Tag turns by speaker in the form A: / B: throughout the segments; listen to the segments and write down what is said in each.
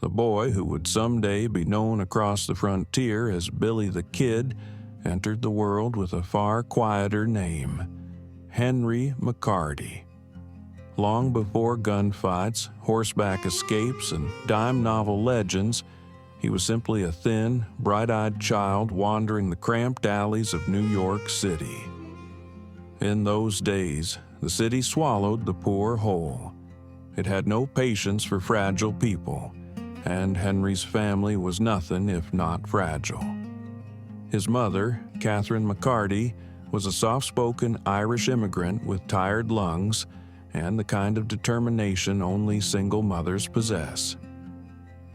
A: The boy who would someday be known across the frontier as Billy the Kid entered the world with a far quieter name, Henry McCarty. Long before gunfights, horseback escapes, and dime novel legends, he was simply a thin, bright-eyed child wandering the cramped alleys of New York City. In those days, the city swallowed the poor whole. It had no patience for fragile people, and Henry's family was nothing if not fragile. His mother, Catherine McCarty, was a soft-spoken Irish immigrant with tired lungs and the kind of determination only single mothers possess.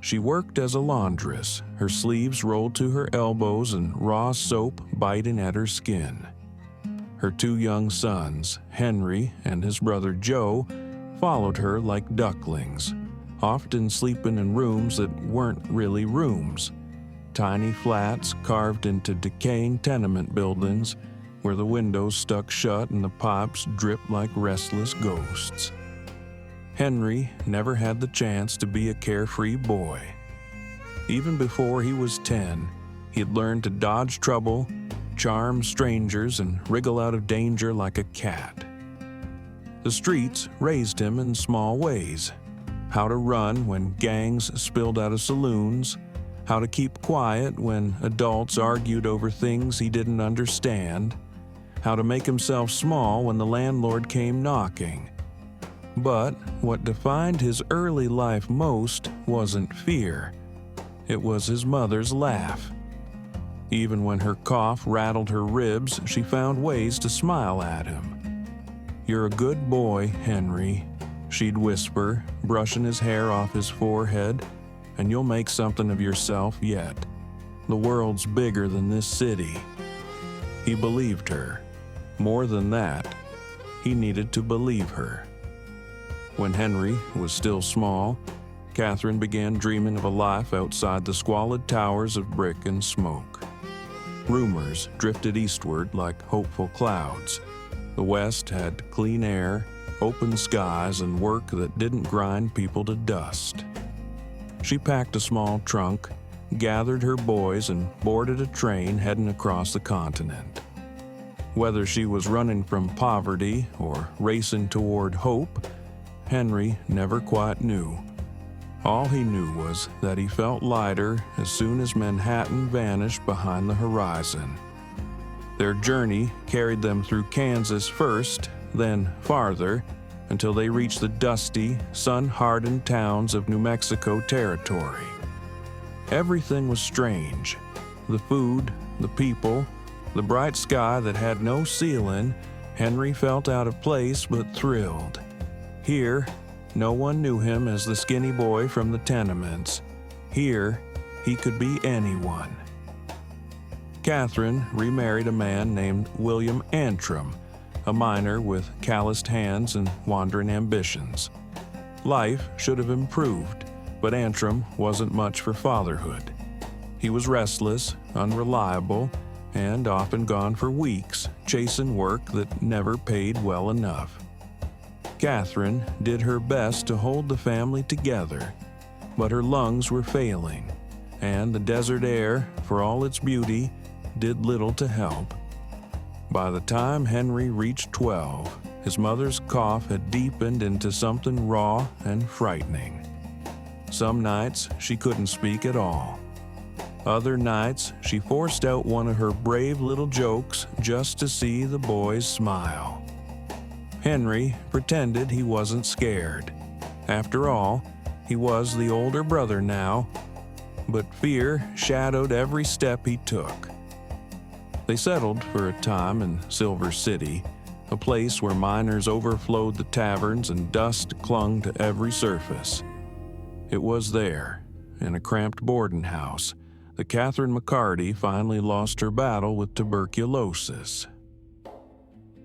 A: She worked as a laundress, her sleeves rolled to her elbows and raw soap biting at her skin. Her two young sons, Henry and his brother Joe, followed her like ducklings, often sleeping in rooms that weren't really rooms, tiny flats carved into decaying tenement buildings where the windows stuck shut and the pipes dripped like restless ghosts. Henry never had the chance to be a carefree boy. Even before he was 10, he had learned to dodge trouble, charm strangers, and wriggle out of danger like a cat. The streets raised him in small ways: how to run when gangs spilled out of saloons, how to keep quiet when adults argued over things he didn't understand, how to make himself small when the landlord came knocking. But what defined his early life most wasn't fear. It was his mother's laugh. Even when her cough rattled her ribs, she found ways to smile at him. "You're a good boy, Henry," she'd whisper, brushing his hair off his forehead, "and you'll make something of yourself yet. The world's bigger than this city." He believed her. More than that, he needed to believe her. When Henry was still small, Catherine began dreaming of a life outside the squalid towers of brick and smoke. Rumors drifted eastward like hopeful clouds. The West had clean air, open skies, and work that didn't grind people to dust. She packed a small trunk, gathered her boys, and boarded a train heading across the continent. Whether she was running from poverty or racing toward hope, Henry never quite knew. All he knew was that he felt lighter as soon as Manhattan vanished behind the horizon. Their journey carried them through Kansas first, then farther, until they reached the dusty, sun-hardened towns of New Mexico territory. Everything was strange. The food, the people, the bright sky that had no ceiling. Henry felt out of place but thrilled. Here, no one knew him as the skinny boy from the tenements. Here, he could be anyone. Catherine remarried a man named William Antrim, a miner with calloused hands and wandering ambitions. Life should have improved, but Antrim wasn't much for fatherhood. He was restless, unreliable, and often gone for weeks, chasing work that never paid well enough. Catherine did her best to hold the family together, but her lungs were failing, and the desert air, for all its beauty, did little to help. By the time Henry reached 12, his mother's cough had deepened into something raw and frightening. Some nights she couldn't speak at all. Other nights she forced out one of her brave little jokes just to see the boys smile. Henry pretended he wasn't scared. After all, he was the older brother now, but fear shadowed every step he took. They settled for a time in Silver City, a place where miners overflowed the taverns and dust clung to every surface. It was there, in a cramped boarding house, that Catherine McCarty finally lost her battle with tuberculosis.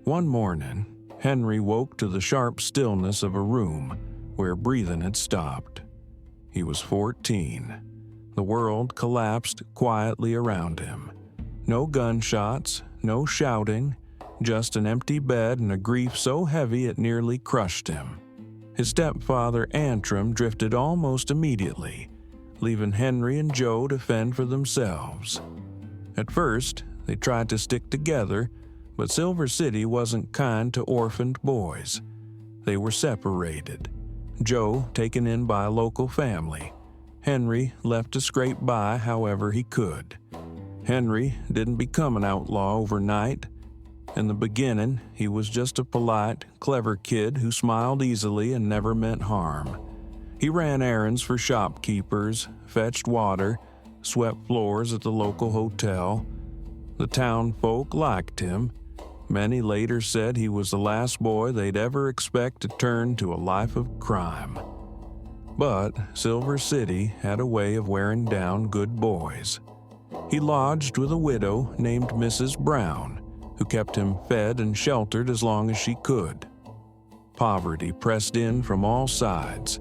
A: One morning, Henry woke to the sharp stillness of a room where breathing had stopped. He was 14. The world collapsed quietly around him. No gunshots, no shouting, just an empty bed and a grief so heavy it nearly crushed him. His stepfather Antrim drifted almost immediately, leaving Henry and Joe to fend for themselves. At first, they tried to stick together, but Silver City wasn't kind to orphaned boys. They were separated, Joe taken in by a local family. Henry left to scrape by however he could. Henry didn't become an outlaw overnight. In the beginning, he was just a polite, clever kid who smiled easily and never meant harm. He ran errands for shopkeepers, fetched water, swept floors at the local hotel. The town folk liked him. Many later said he was the last boy they'd ever expect to turn to a life of crime. But Silver City had a way of wearing down good boys. He lodged with a widow named Mrs. Brown, who kept him fed and sheltered as long as she could. Poverty pressed in from all sides.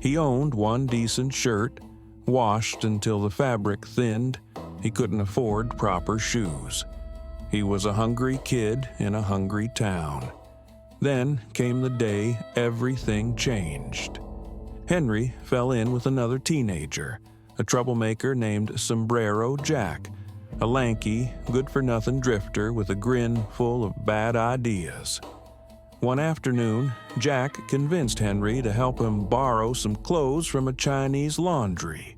A: He owned one decent shirt, washed until the fabric thinned. He couldn't afford proper shoes. He was a hungry kid in a hungry town. Then came the day everything changed. Henry fell in with another teenager, a troublemaker named Sombrero Jack, a lanky, good-for-nothing drifter with a grin full of bad ideas. One afternoon, Jack convinced Henry to help him borrow some clothes from a Chinese laundry.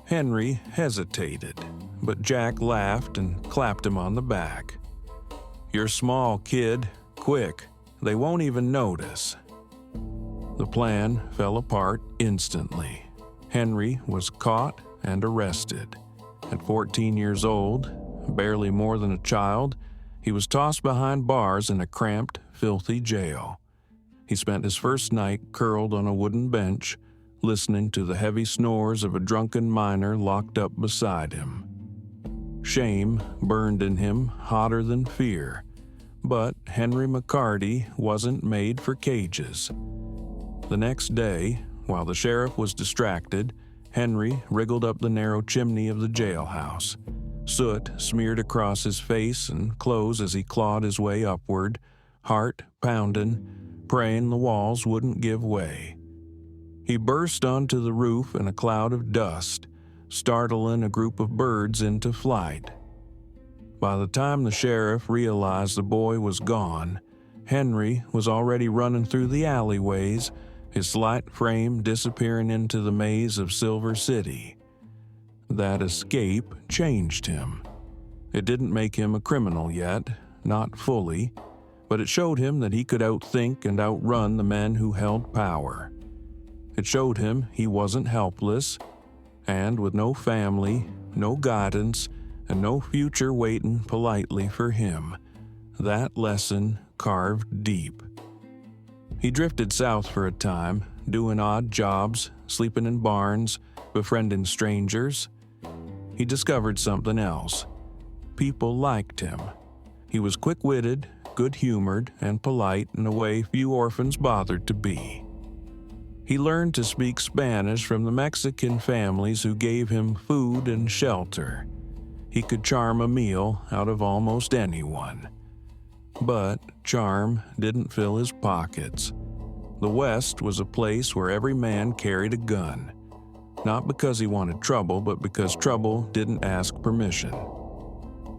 A: Henry hesitated, but Jack laughed and clapped him on the back. "You're small, kid. Quick. They won't even notice." The plan fell apart instantly. Henry was caught and arrested. At 14 years old, barely more than a child, he was tossed behind bars in a cramped, filthy jail. He spent his first night curled on a wooden bench, listening to the heavy snores of a drunken miner locked up beside him. Shame burned in him hotter than fear, but Henry McCarty wasn't made for cages. The next day, while the sheriff was distracted, Henry wriggled up the narrow chimney of the jailhouse. Soot smeared across his face and clothes as he clawed his way upward, heart pounding, praying the walls wouldn't give way. He burst onto the roof in a cloud of dust, startling a group of birds into flight. By the time the sheriff realized the boy was gone, Henry was already running through the alleyways, his slight frame disappearing into the maze of Silver City. That escape changed him. It didn't make him a criminal yet, not fully, but it showed him that he could outthink and outrun the men who held power. It showed him he wasn't helpless, and with no family, no guidance, and no future waiting politely for him, that lesson carved deep. He drifted south for a time, doing odd jobs, sleeping in barns, befriending strangers. He discovered something else. People liked him. He was quick-witted, good-humored, and polite in a way few orphans bothered to be. He learned to speak Spanish from the Mexican families who gave him food and shelter. He could charm a meal out of almost anyone. But charm didn't fill his pockets. The West was a place where every man carried a gun, not because he wanted trouble, but because trouble didn't ask permission.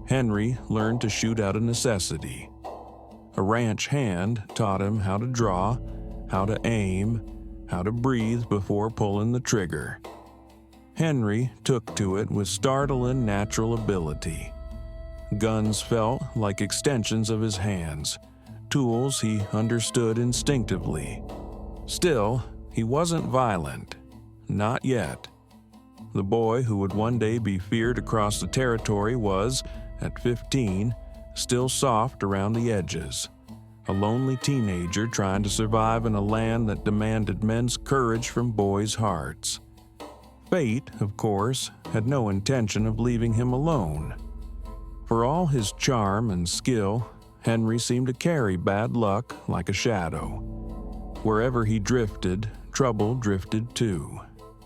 A: Henry learned to shoot out of necessity. A ranch hand taught him how to draw, how to aim, how to breathe before pulling the trigger. Henry took to it with startling natural ability. Guns felt like extensions of his hands, tools he understood instinctively. Still, he wasn't violent. Not yet. The boy who would one day be feared across the territory was, at 15, still soft around the edges. A lonely teenager trying to survive in a land that demanded men's courage from boys' hearts. Fate, of course, had no intention of leaving him alone. For all his charm and skill, Henry seemed to carry bad luck like a shadow. Wherever he drifted, trouble drifted too.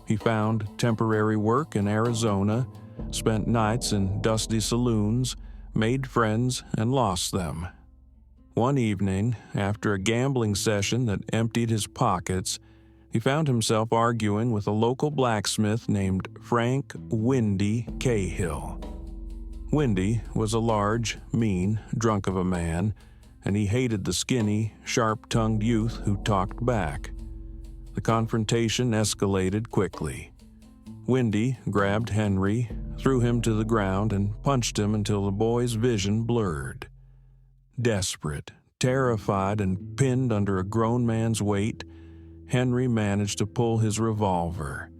A: He found temporary work in Arizona, spent nights in dusty saloons, made friends, and lost them. One evening, after a gambling session that emptied his pockets, He found himself arguing with a local blacksmith named Frank Windy Cahill. Windy was a large, mean, drunk of a man, and he hated the skinny, sharp-tongued youth who talked back. The confrontation escalated quickly. Windy grabbed Henry, threw him to the ground, and punched him until the boy's vision blurred. Desperate, terrified, and pinned under a grown man's weight, Henry managed to pull his revolver.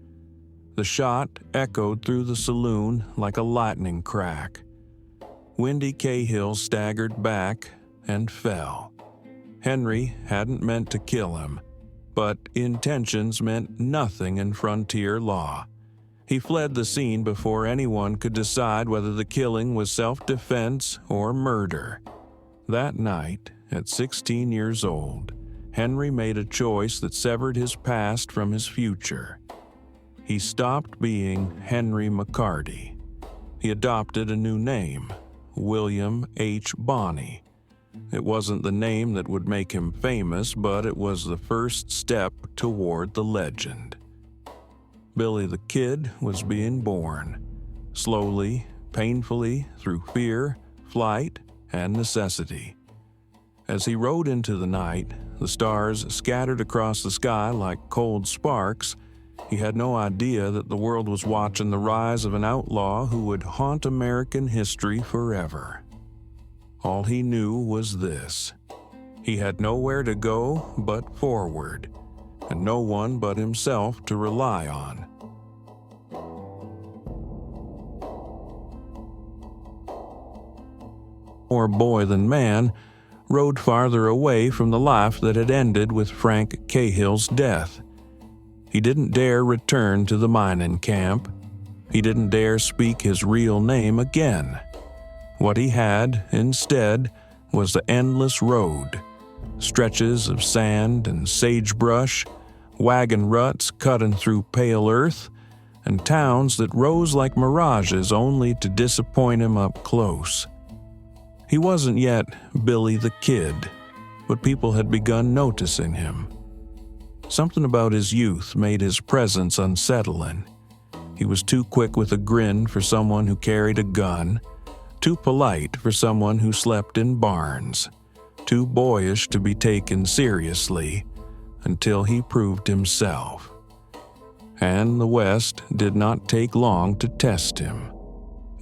A: The shot echoed through the saloon like a lightning crack. Windy Cahill staggered back and fell. Henry hadn't meant to kill him, but intentions meant nothing in frontier law. He fled the scene before anyone could decide whether the killing was self-defense or murder. That night, at 16 years old, Henry made a choice that severed his past from his future. He stopped being Henry McCarty. He adopted a new name, William H. Bonney. It wasn't the name that would make him famous, but it was the first step toward the legend. Billy the Kid was being born, slowly, painfully, through fear, flight, and necessity. As he rode into the night, the stars scattered across the sky like cold sparks. He had no idea that the world was watching the rise of an outlaw who would haunt American history forever. All he knew was this: he had nowhere to go but forward, and no one but himself to rely on. More boy than man, rode farther away from the life that had ended with Frank Cahill's death. He didn't dare return to the mining camp. He didn't dare speak his real name again. What he had, instead, was the endless road, stretches of sand and sagebrush, wagon ruts cutting through pale earth, and towns that rose like mirages only to disappoint him up close. He wasn't yet Billy the Kid, but people had begun noticing him. Something about his youth made his presence unsettling. He was too quick with a grin for someone who carried a gun, too polite for someone who slept in barns, too boyish to be taken seriously, until he proved himself. And the West did not take long to test him.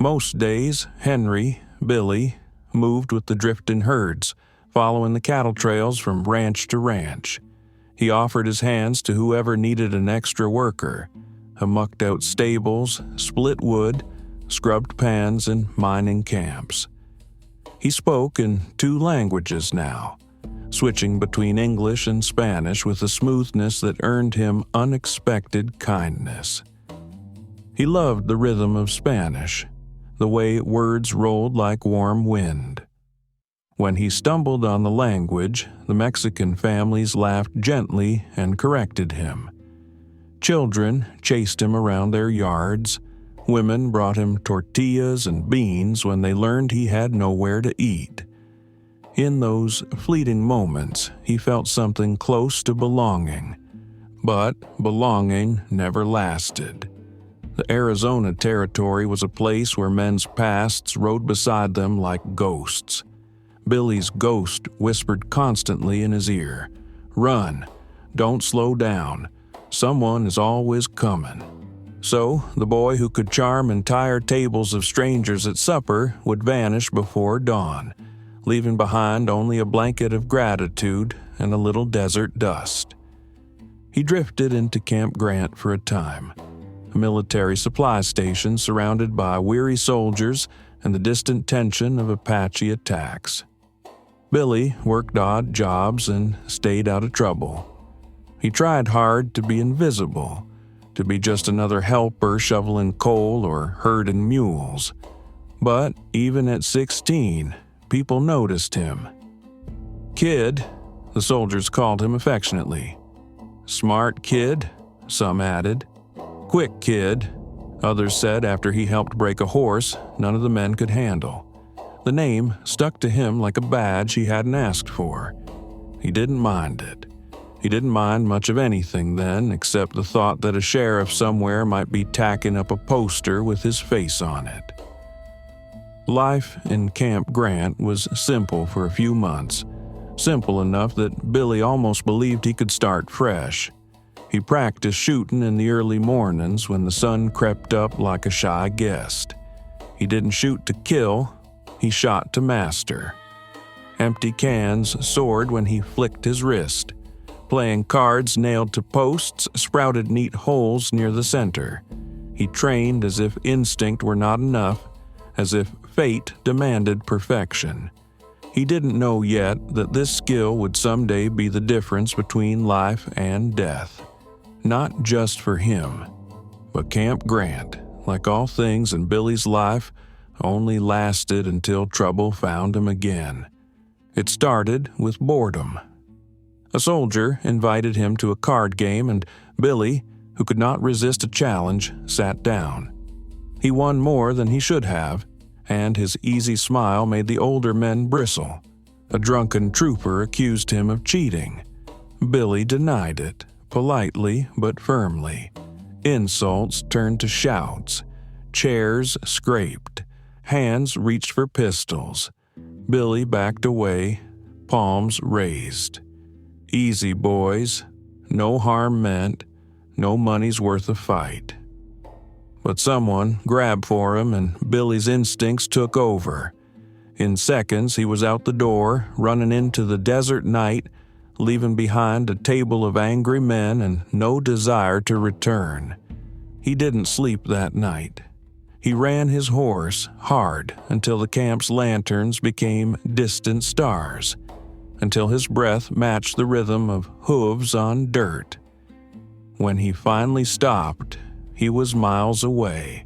A: Most days, Henry, Billy, moved with the drifting herds, following the cattle trails from ranch to ranch. He offered his hands to whoever needed an extra worker, mucked out stables, split wood, scrubbed pans, and mining camps. He spoke in 2 languages now, switching between English and Spanish with a smoothness that earned him unexpected kindness. He loved the rhythm of Spanish, the way words rolled like warm wind. When he stumbled on the language, the Mexican families laughed gently and corrected him. Children chased him around their yards. Women brought him tortillas and beans when they learned he had nowhere to eat. In those fleeting moments, he felt something close to belonging. But belonging never lasted. The Arizona Territory was a place where men's pasts rode beside them like ghosts. Billy's ghost whispered constantly in his ear, "Run, don't slow down, someone is always coming." So, the boy who could charm entire tables of strangers at supper would vanish before dawn, leaving behind only a blanket of gratitude and a little desert dust. He drifted into Camp Grant for a time, a military supply station surrounded by weary soldiers and the distant tension of Apache attacks. Billy worked odd jobs and stayed out of trouble. He tried hard to be invisible, to be just another helper shoveling coal or herding mules. But even at 16, people noticed him. Kid, the soldiers called him affectionately. Smart kid, some added. Quick kid, others said after he helped break a horse none of the men could handle. The name stuck to him like a badge he hadn't asked for. He didn't mind it. He didn't mind much of anything then, except the thought that a sheriff somewhere might be tacking up a poster with his face on it. Life in Camp Grant was simple for a few months, simple enough that Billy almost believed he could start fresh. He practiced shooting in the early mornings when the sun crept up like a shy guest. He didn't shoot to kill, he shot to master. Empty cans soared when he flicked his wrist. Playing cards nailed to posts sprouted neat holes near the center. He trained as if instinct were not enough, as if fate demanded perfection. He didn't know yet that this skill would someday be the difference between life and death. Not just for him, but Camp Grant, like all things in Billy's life, only lasted until trouble found him again. It started with boredom. A soldier invited him to a card game, and Billy, who could not resist a challenge, sat down. He won more than he should have, and his easy smile made the older men bristle. A drunken trooper accused him of cheating. Billy denied it, politely but firmly. Insults turned to shouts. Chairs scraped. Hands reached for pistols. Billy backed away, palms raised. Easy, boys. No harm meant. No money's worth a fight. But someone grabbed for him, and Billy's instincts took over. In seconds, he was out the door, running into the desert night, leaving behind a table of angry men and no desire to return. He didn't sleep that night. He ran his horse hard until the camp's lanterns became distant stars, until his breath matched the rhythm of hooves on dirt. When he finally stopped, he was miles away,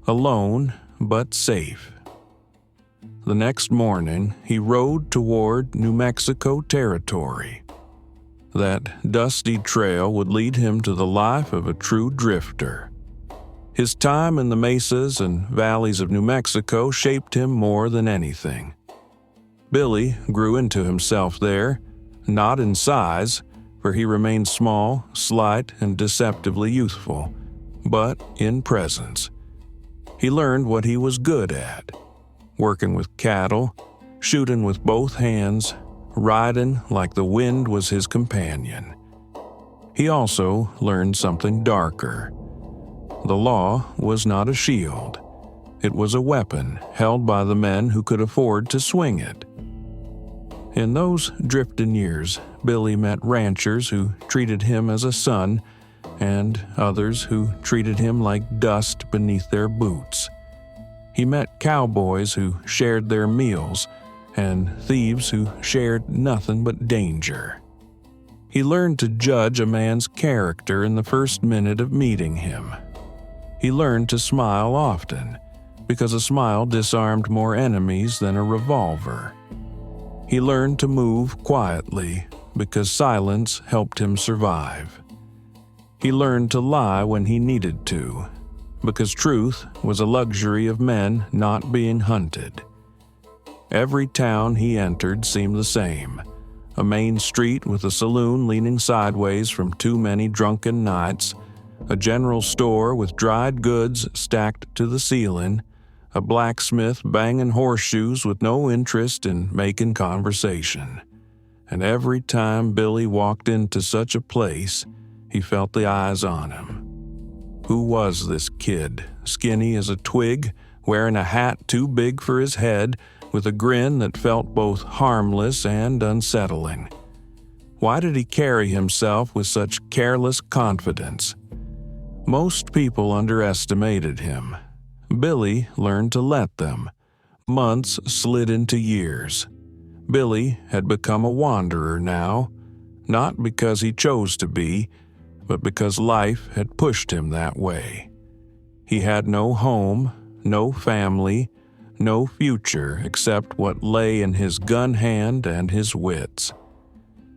A: alone but safe. The next morning, he rode toward New Mexico territory. That dusty trail would lead him to the life of a true drifter. His time in the mesas and valleys of New Mexico shaped him more than anything. Billy grew into himself there, not in size, for he remained small, slight, and deceptively youthful, but in presence. He learned what he was good at: working with cattle, shooting with both hands, riding like the wind was his companion. He also learned something darker. The law was not a shield. It was a weapon held by the men who could afford to swing it. In those drifting years, Billy met ranchers who treated him as a son, and others who treated him like dust beneath their boots. He met cowboys who shared their meals, and thieves who shared nothing but danger. He learned to judge a man's character in the first minute of meeting him. He learned to smile often, because a smile disarmed more enemies than a revolver. He learned to move quietly, because silence helped him survive. He learned to lie when he needed to, because truth was a luxury of men not being hunted. Every town he entered seemed the same: a main street with a saloon leaning sideways from too many drunken nights, a general store with dried goods stacked to the ceiling, a blacksmith banging horseshoes with no interest in making conversation. And every time Billy walked into such a place, he felt the eyes on him. Who was this kid, skinny as a twig, wearing a hat too big for his head, with a grin that felt both harmless and unsettling? Why did he carry himself with such careless confidence? Most people underestimated him. Billy learned to let them. Months slid into years. Billy had become a wanderer now, not because he chose to be, but because life had pushed him that way. He had no home, no family, no future except what lay in his gun hand and his wits.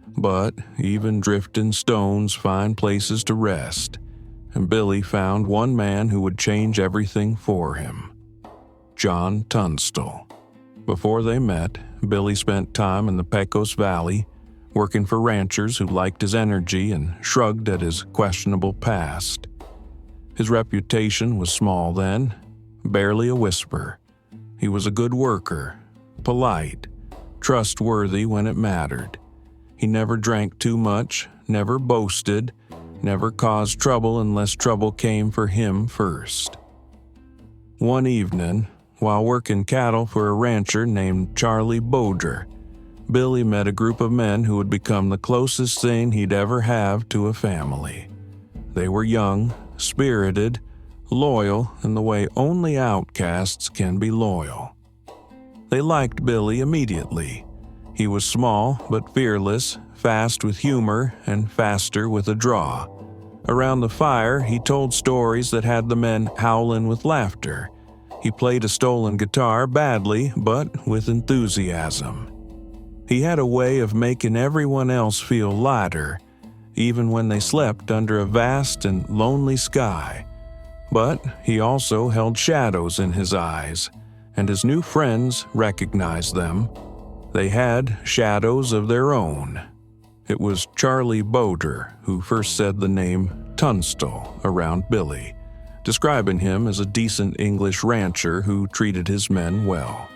A: But even drifting stones find places to rest, and Billy found one man who would change everything for him: John Tunstall. Before they met, Billy spent time in the Pecos Valley, working for ranchers who liked his energy and shrugged at his questionable past. His reputation was small then, barely a whisper. He was a good worker, polite, trustworthy when it mattered. He never drank too much, never boasted, never caused trouble unless trouble came for him first. One evening, while working cattle for a rancher named Charlie Boudre, Billy met a group of men who would become the closest thing he'd ever have to a family. They were young, spirited, loyal in the way only outcasts can be loyal. They liked Billy immediately. He was small but fearless, fast with humor, and faster with a draw. Around the fire, he told stories that had the men howling with laughter. He played a stolen guitar badly, but with enthusiasm. He had a way of making everyone else feel lighter, even when they slept under a vast and lonely sky. But he also held shadows in his eyes, and his new friends recognized them. They had shadows of their own. It was Charlie Boudre who first said the name Tunstall around Billy, describing him as a decent English rancher who treated his men well.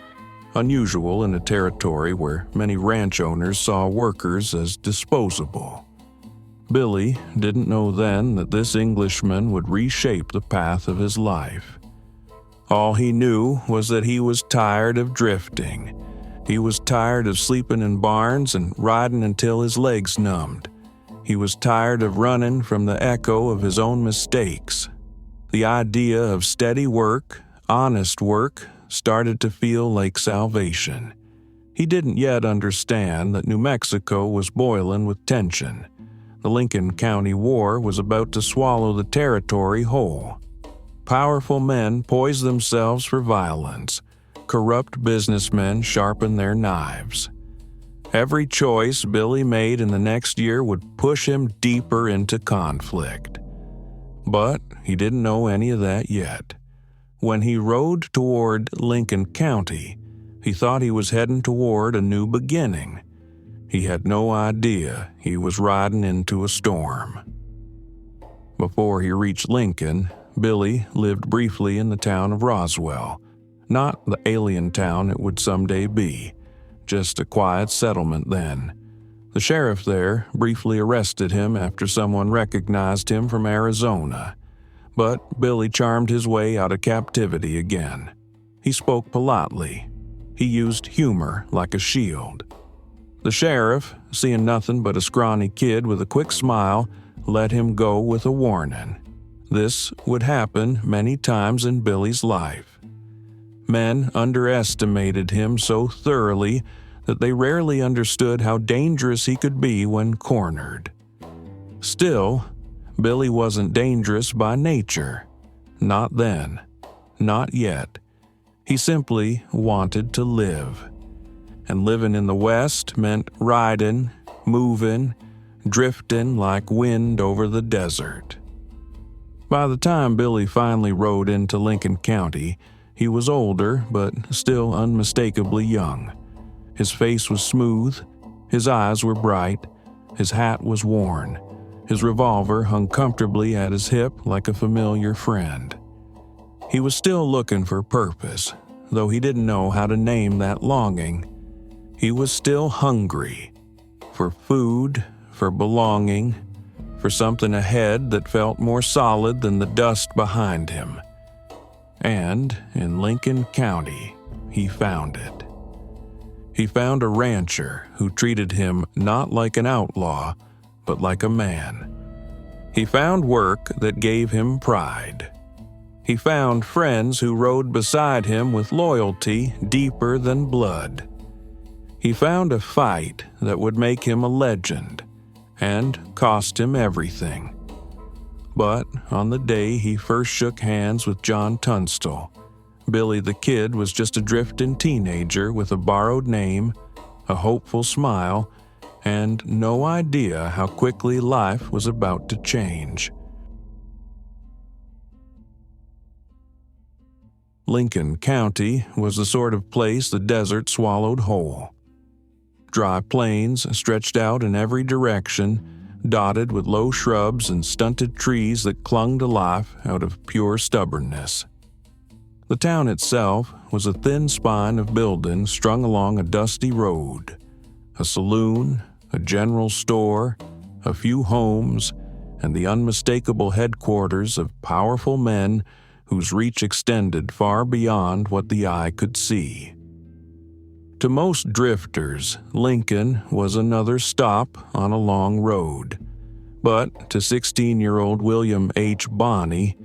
A: Unusual in a territory where many ranch owners saw workers as disposable. Billy didn't know then that this Englishman would reshape the path of his life. All he knew was that he was tired of drifting. He was tired of sleeping in barns and riding until his legs numbed. He was tired of running from the echo of his own mistakes. The idea of steady work, honest work, started to feel like salvation. He didn't yet understand that New Mexico was boiling with tension. The Lincoln County War was about to swallow the territory whole. Powerful men poised themselves for violence. Corrupt businessmen sharpened their knives. Every choice Billy made in the next year would push him deeper into conflict. But he didn't know any of that yet. When he rode toward Lincoln County, he thought he was heading toward a new beginning. He had no idea he was riding into a storm. Before he reached Lincoln, Billy lived briefly in the town of Roswell, not the alien town it would someday be, just a quiet settlement then. The sheriff there briefly arrested him after someone recognized him from Arizona. But Billy charmed his way out of captivity again. He spoke politely. He used humor like a shield. The sheriff, seeing nothing but a scrawny kid with a quick smile, let him go with a warning. This would happen many times in Billy's life. Men underestimated him so thoroughly that they rarely understood how dangerous he could be when cornered. Still, Billy wasn't dangerous by nature. Not then. Not yet. He simply wanted to live. And living in the West meant riding, moving, drifting like wind over the desert. By the time Billy finally rode into Lincoln County, he was older but still unmistakably young. His face was smooth, his eyes were bright, his hat was worn. His revolver hung comfortably at his hip like a familiar friend. He was still looking for purpose, though he didn't know how to name that longing. He was still hungry. For food, for belonging, for something ahead that felt more solid than the dust behind him. And in Lincoln County, he found it. He found a rancher who treated him not like an outlaw, but like a man. He found work that gave him pride. He found friends who rode beside him with loyalty deeper than blood. He found a fight that would make him a legend and cost him everything. But on the day he first shook hands with John Tunstall, Billy the Kid was just a drifting teenager with a borrowed name, a hopeful smile, and no idea how quickly life was about to change. Lincoln County was the sort of place the desert swallowed whole. dry plains stretched out in every direction, dotted with low shrubs and stunted trees that clung to life out of pure stubbornness. The town itself was a thin spine of buildings strung along a dusty road. A saloon, a general store, a few homes, and the unmistakable headquarters of powerful men whose reach extended far beyond what the eye could see. To most drifters, Lincoln was another stop on a long road, but to 16-year-old William H. Bonney,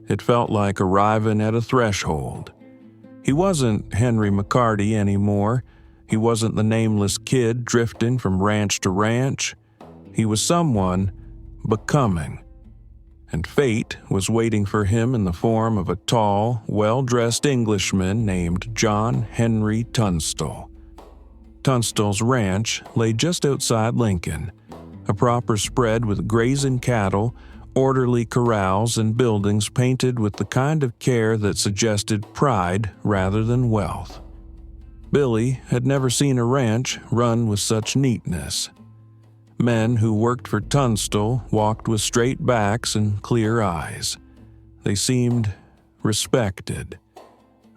A: it felt like arriving at a threshold. He wasn't Henry McCarty anymore. He wasn't the nameless kid drifting from ranch to ranch. He was someone becoming. And fate was waiting for him in the form of a tall, well-dressed Englishman named John Henry Tunstall. Tunstall's ranch lay just outside Lincoln, a proper spread with grazing cattle, orderly corrals, and buildings painted with the kind of care that suggested pride rather than wealth. Billy had never seen a ranch run with such neatness. Men who worked for Tunstall walked with straight backs and clear eyes. They seemed respected.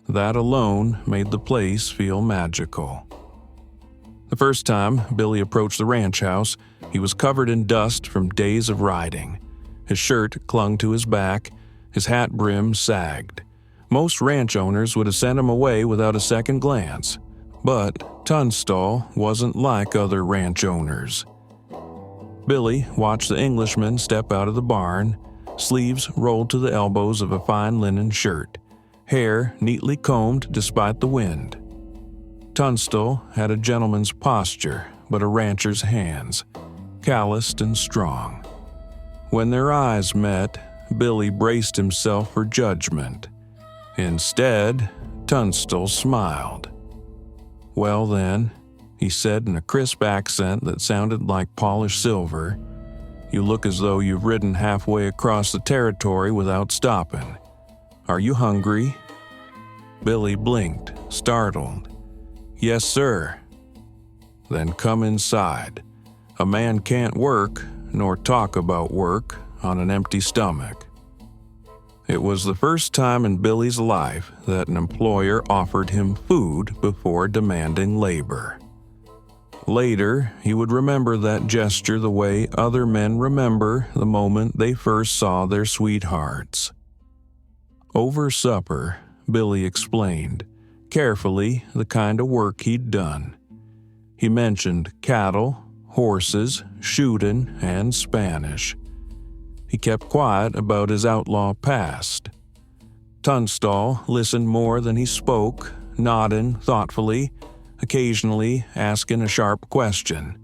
A: That alone made the place feel magical. The first time Billy approached the ranch house, he was covered in dust from days of riding. His shirt clung to his back, his hat brim sagged. Most ranch owners would have sent him away without a second glance, but Tunstall wasn't like other ranch owners. Billy watched the Englishman step out of the barn, sleeves rolled to the elbows of a fine linen shirt, hair neatly combed despite the wind. Tunstall had a gentleman's posture, but a rancher's hands, calloused and strong. When their eyes met, Billy braced himself for judgment. Instead, Tunstall smiled. "Well then," he said in a crisp accent that sounded like polished silver, "you look as though you've ridden halfway across the territory without stopping. Are you hungry?" Billy blinked, startled. "Yes, sir." "Then come inside. A man can't work, nor talk about work, on an empty stomach." It was the first time in Billy's life that an employer offered him food before demanding labor. Later, he would remember that gesture the way other men remember the moment they first saw their sweethearts. Over supper, Billy explained, carefully, the kind of work he'd done. He mentioned cattle, horses, shooting, and Spanish. He kept quiet about his outlaw past. Tunstall listened more than he spoke, nodding thoughtfully, occasionally asking a sharp question.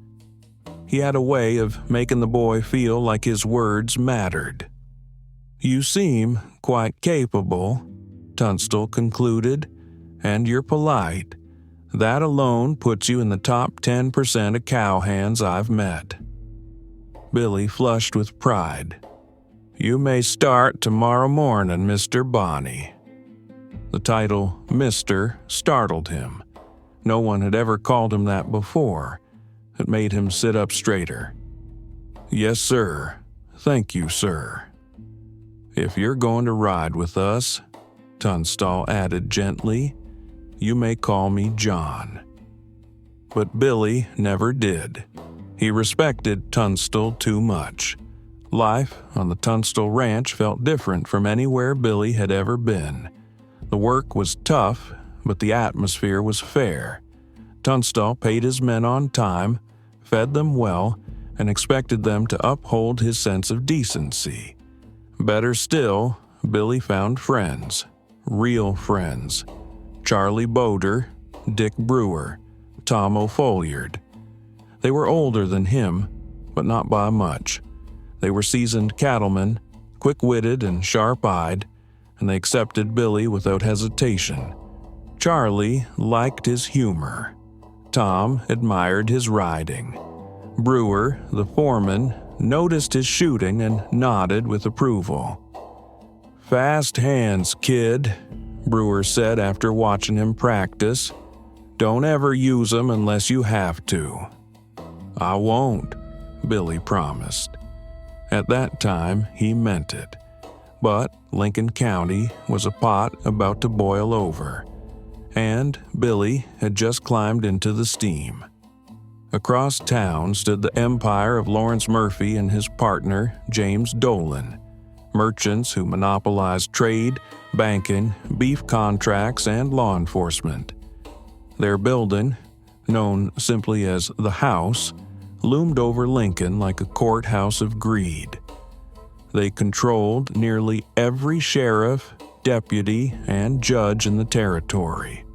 A: He had a way of making the boy feel like his words mattered. "You seem quite capable," Tunstall concluded, "and you're polite. That alone puts you in the top 10% of cowhands I've met." Billy flushed with pride. "You may start tomorrow morning, Mr. Bonney." The title Mr. startled him. No one had ever called him that before. It made him sit up straighter. "Yes, sir. Thank you, sir." "If you're going to ride with us," Tunstall added gently, "you may call me John." But Billy never did. He respected Tunstall too much. Life on the Tunstall Ranch felt different from anywhere Billy had ever been. The work was tough, but the atmosphere was fair. Tunstall paid his men on time, fed them well, and expected them to uphold his sense of decency. Better still, Billy found friends, real friends. Charlie Boder, Dick Brewer, Tom O'Folliard. They were older than him, but not by much. They were seasoned cattlemen, quick-witted and sharp-eyed, and they accepted Billy without hesitation. Charlie liked his humor. Tom admired his riding. Brewer, the foreman, noticed his shooting and nodded with approval. "Fast hands, kid," Brewer said after watching him practice. Don't ever use 'em unless you have to." "I won't," Billy promised. At that time, he meant it. But Lincoln County was a pot about to boil over, and Billy had just climbed into the steam. Across town stood the empire of Lawrence Murphy and his partner, James Dolan, merchants who monopolized trade, banking, beef contracts, and law enforcement. Their building, known simply as the House, loomed over Lincoln like a courthouse of greed. They controlled nearly every sheriff, deputy, and judge in the territory.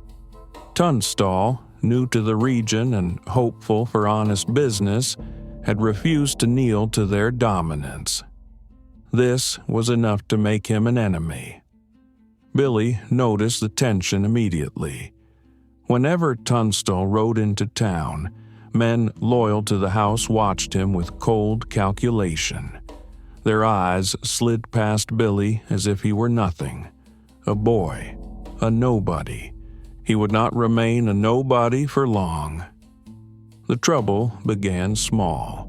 A: Tunstall, new to the region and hopeful for honest business, had refused to kneel to their dominance. This was enough to make him an enemy. Billy noticed the tension immediately. Whenever Tunstall rode into town, men loyal to the house watched him with cold calculation. Their eyes slid past Billy as if he were nothing, a boy, a nobody. He would not remain a nobody for long. The trouble began small.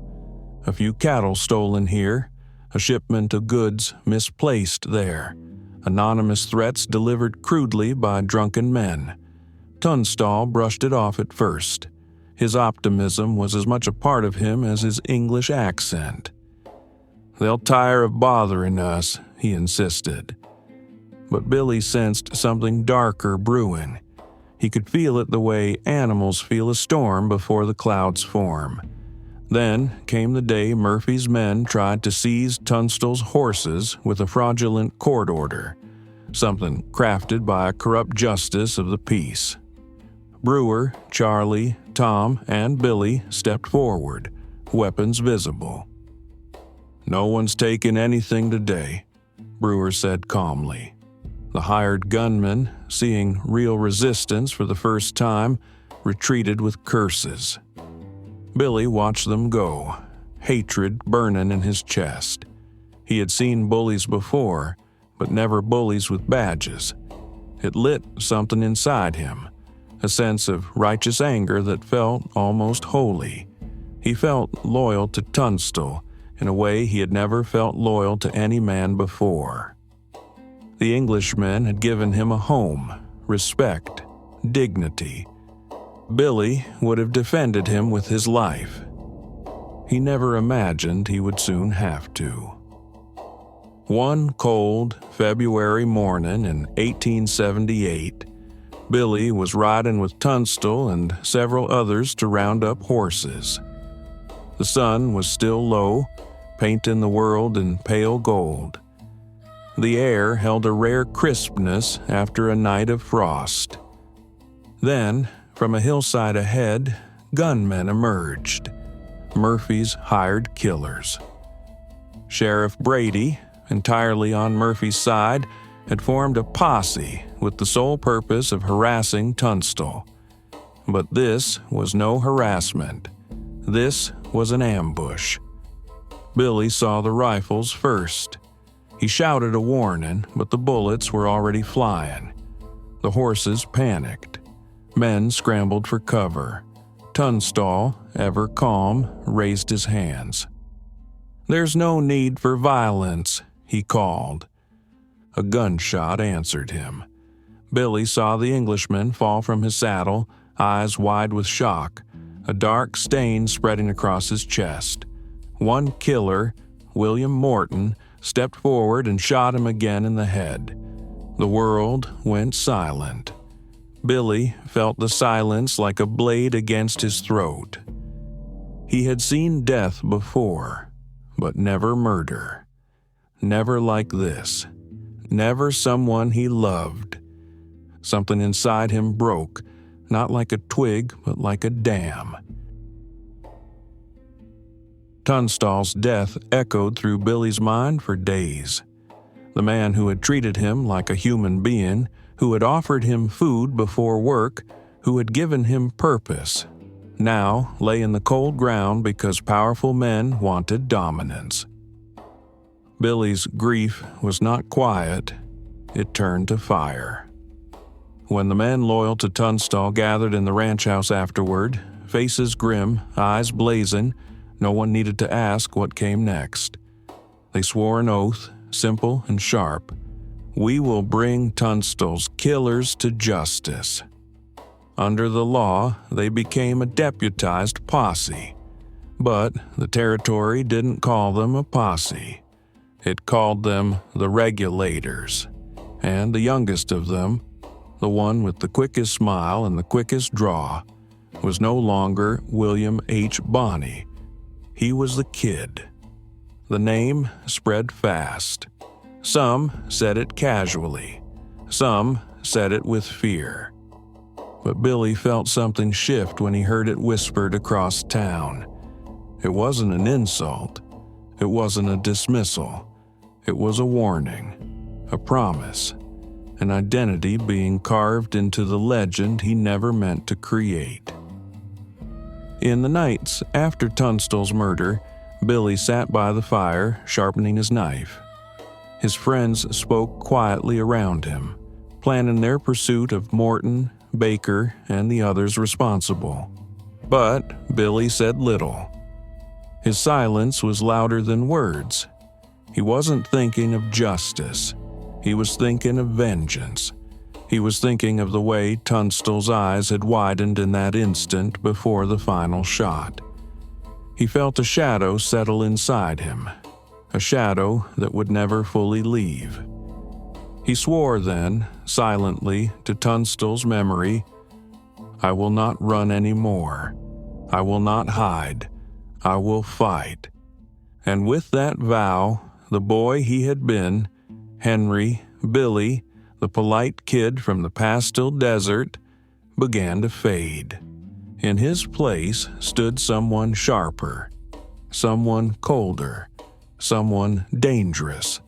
A: A few cattle stolen here, a shipment of goods misplaced there, anonymous threats delivered crudely by drunken men. Tunstall brushed it off at first. His optimism was as much a part of him as his English accent. "They'll tire of bothering us," he insisted. But Billy sensed something darker brewing. He could feel it the way animals feel a storm before the clouds form. Then came the day Murphy's men tried to seize Tunstall's horses with a fraudulent court order, something crafted by a corrupt justice of the peace. Brewer, Charlie, Tom, and Billy stepped forward, weapons visible. "No one's taken anything today," Brewer said calmly. The hired gunman, seeing real resistance for the first time, retreated with curses. Billy watched them go, hatred burning in his chest. He had seen bullies before, but never bullies with badges. It lit something inside him, a sense of righteous anger that felt almost holy. He felt loyal to Tunstall in a way he had never felt loyal to any man before. The Englishmen had given him a home, respect, dignity. Billy would have defended him with his life. He never imagined he would soon have to. One cold February morning in 1878, Billy was riding with Tunstall and several others to round up horses. The sun was still low, painting the world in pale gold. The air held a rare crispness after a night of frost. Then, from a hillside ahead, gunmen emerged, Murphy's hired killers. Sheriff Brady, entirely on Murphy's side, had formed a posse with the sole purpose of harassing Tunstall. But this was no harassment. This was an ambush. Billy saw the rifles first. He shouted a warning, but the bullets were already flying. The horses panicked. Men scrambled for cover. Tunstall, ever calm, raised his hands. "There's no need for violence," he called. A gunshot answered him. Billy saw the Englishman fall from his saddle, eyes wide with shock, a dark stain spreading across his chest. One killer, William Morton, stepped forward and shot him again in the head. The world went silent. Billy felt the silence like a blade against his throat. He had seen death before, but never murder. Never like this. Never someone he loved. Something inside him broke, not like a twig, but like a dam. Tunstall's death echoed through Billy's mind for days. The man who had treated him like a human being, who had offered him food before work, who had given him purpose, now lay in the cold ground because powerful men wanted dominance. Billy's grief was not quiet. It turned to fire. when the men loyal to Tunstall gathered in the ranch house afterward, faces grim, eyes blazing, no one needed to ask what came next. They swore an oath, simple and sharp. We will bring Tunstall's killers to justice. Under the law, they became a deputized posse. But the territory didn't call them a posse. It called them the Regulators. And the youngest of them, the one with the quickest smile and the quickest draw, was no longer William H. Bonney. He was the Kid. The name spread fast. Some said it casually. Some said it with fear. But Billy felt something shift when he heard it whispered across town. It wasn't an insult. It wasn't a dismissal. It was a warning, a promise, an identity being carved into the legend he never meant to create. In the nights after Tunstall's murder, Billy sat by the fire, sharpening his knife. His friends spoke quietly around him, planning their pursuit of Morton, Baker, and the others responsible. But Billy said little. His silence was louder than words. He wasn't thinking of justice. He was thinking of vengeance. He was thinking of the way Tunstall's eyes had widened in that instant before the final shot. He felt a shadow settle inside him, a shadow that would never fully leave. He swore then, silently, to Tunstall's memory, "I will not run any more. I will not hide. I will fight." And with that vow, the boy he had been, Henry, Billy, the polite kid from the Pastil Desert, began to fade. In his place stood someone sharper, someone colder, someone dangerous,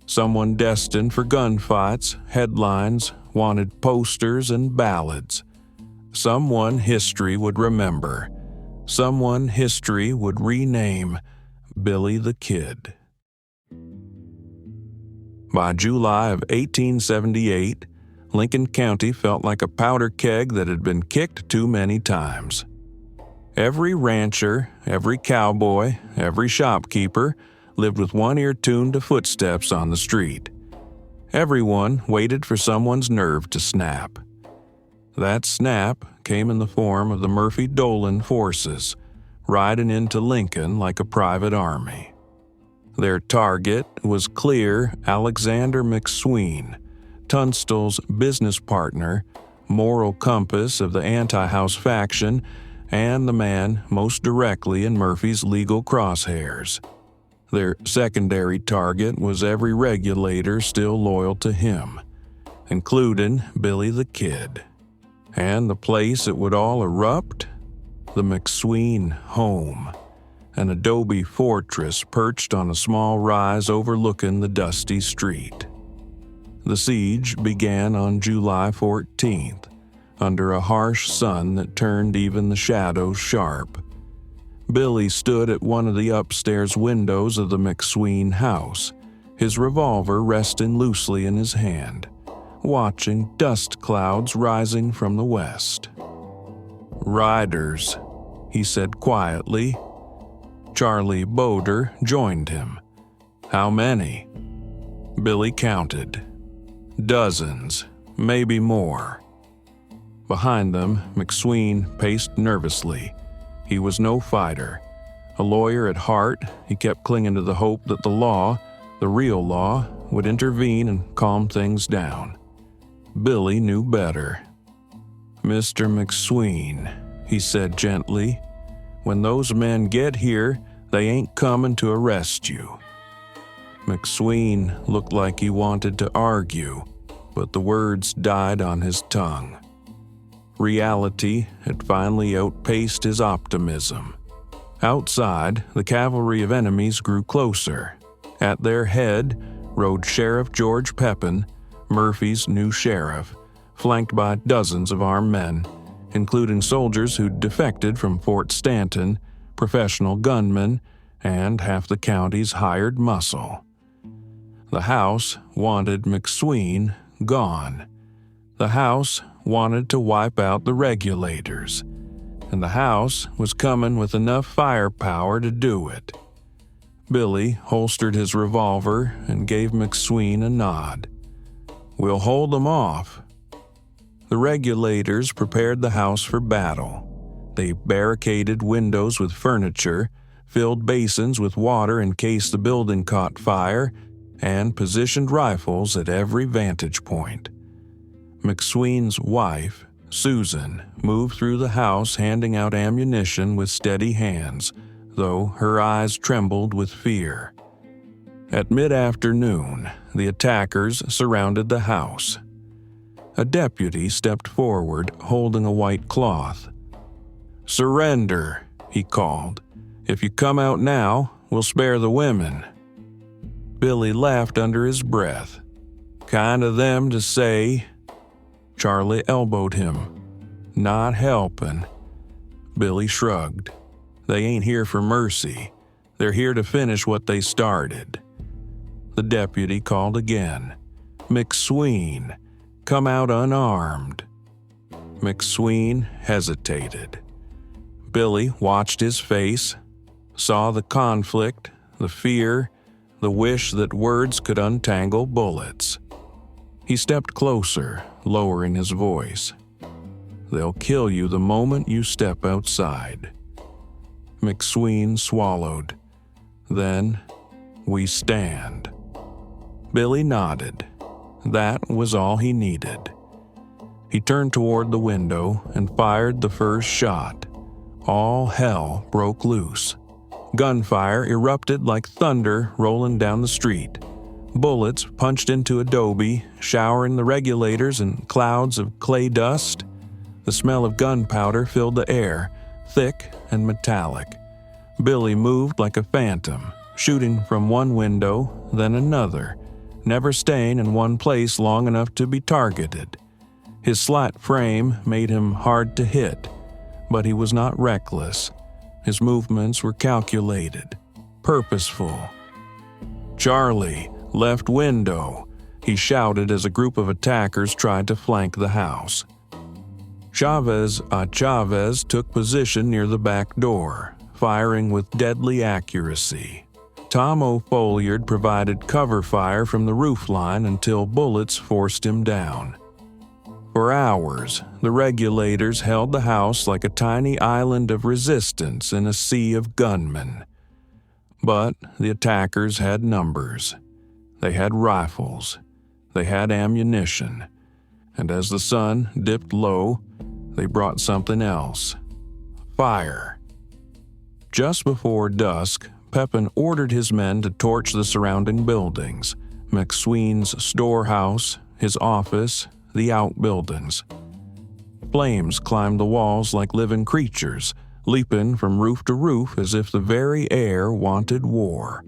A: someone destined for gunfights, headlines, wanted posters, and ballads. Someone history would remember. Someone history would rename Billy the Kid. By July of 1878, Lincoln County felt like a powder keg that had been kicked too many times. Every rancher, every cowboy, every shopkeeper lived with one ear tuned to footsteps on the street. Everyone waited for someone's nerve to snap. That snap came in the form of the Murphy-Dolan forces, riding into Lincoln like a private army. Their target was clear Alexander McSween, Tunstall's business partner, moral compass of the anti-house faction, and the man most directly in Murphy's legal crosshairs. Their secondary target was every regulator still loyal to him, including Billy the Kid. And the place it would all erupt? The McSween home, an adobe fortress perched on a small rise overlooking the dusty street. The siege began on July 14th, under a harsh sun that turned even the shadows sharp. Billy stood at one of the upstairs windows of the McSween house, his revolver resting loosely in his hand, watching dust clouds rising from the west. "Riders," he said quietly. Charlie Boder joined him. "How many?" Billy counted. Dozens, maybe more. Behind them, McSween paced nervously. He was no fighter. A lawyer at heart, he kept clinging to the hope that the law, the real law, would intervene and calm things down. Billy knew better. "Mr. McSween," he said gently, "when those men get here, they ain't coming to arrest you." McSween looked like he wanted to argue, but the words died on his tongue. Reality had finally outpaced his optimism. Outside, the cavalry of enemies grew closer. At their head rode Sheriff George Pepin, Murphy's new sheriff, flanked by dozens of armed men, including soldiers who'd defected from Fort Stanton, professional gunmen, and half the county's hired muscle. The house wanted McSween gone. The House wanted to wipe out the regulators, and the House was coming with enough firepower to do it. Billy holstered his revolver and gave McSween a nod. "We'll hold them off." The regulators prepared the house for battle. They barricaded windows with furniture, filled basins with water in case the building caught fire, and positioned rifles at every vantage point. McSween's wife, Susan, moved through the house handing out ammunition with steady hands, though her eyes trembled with fear. At mid-afternoon, the attackers surrounded the house. A deputy stepped forward, holding a white cloth. "Surrender," he called. "If you come out now, we'll spare the women." Billy laughed under his breath. "Kind of them to say." Charlie elbowed him. "Not helping." Billy shrugged. "They ain't here for mercy. They're here to finish what they started." The deputy called again. "McSween, come out unarmed." McSween hesitated. Billy watched his face, saw the conflict, the fear, the wish that words could untangle bullets. He stepped closer, lowering his voice. "They'll kill you the moment you step outside." McSween swallowed. Then, "We stand." Billy nodded. That was all he needed. He turned toward the window and fired the first shot. All hell broke loose. Gunfire erupted like thunder rolling down the street. Bullets punched into adobe, showering the regulators in clouds of clay dust. The smell of gunpowder filled the air, thick and metallic. Billy moved like a phantom, shooting from one window, then another, never staying in one place long enough to be targeted. His slight frame made him hard to hit, but he was not reckless. His movements were calculated, purposeful. "Charlie, left window," he shouted as a group of attackers tried to flank the house. Chavez took position near the back door, firing with deadly accuracy. Tom O'Folliard provided cover fire from the roofline until bullets forced him down. For hours, the regulators held the house like a tiny island of resistance in a sea of gunmen. But the attackers had numbers. They had rifles. They had ammunition. And as the sun dipped low, they brought something else. Fire. Just before dusk, Pepin ordered his men to torch the surrounding buildings, McSween's storehouse, his office, the outbuildings. Flames climbed the walls like living creatures, leaping from roof to roof as if the very air wanted war.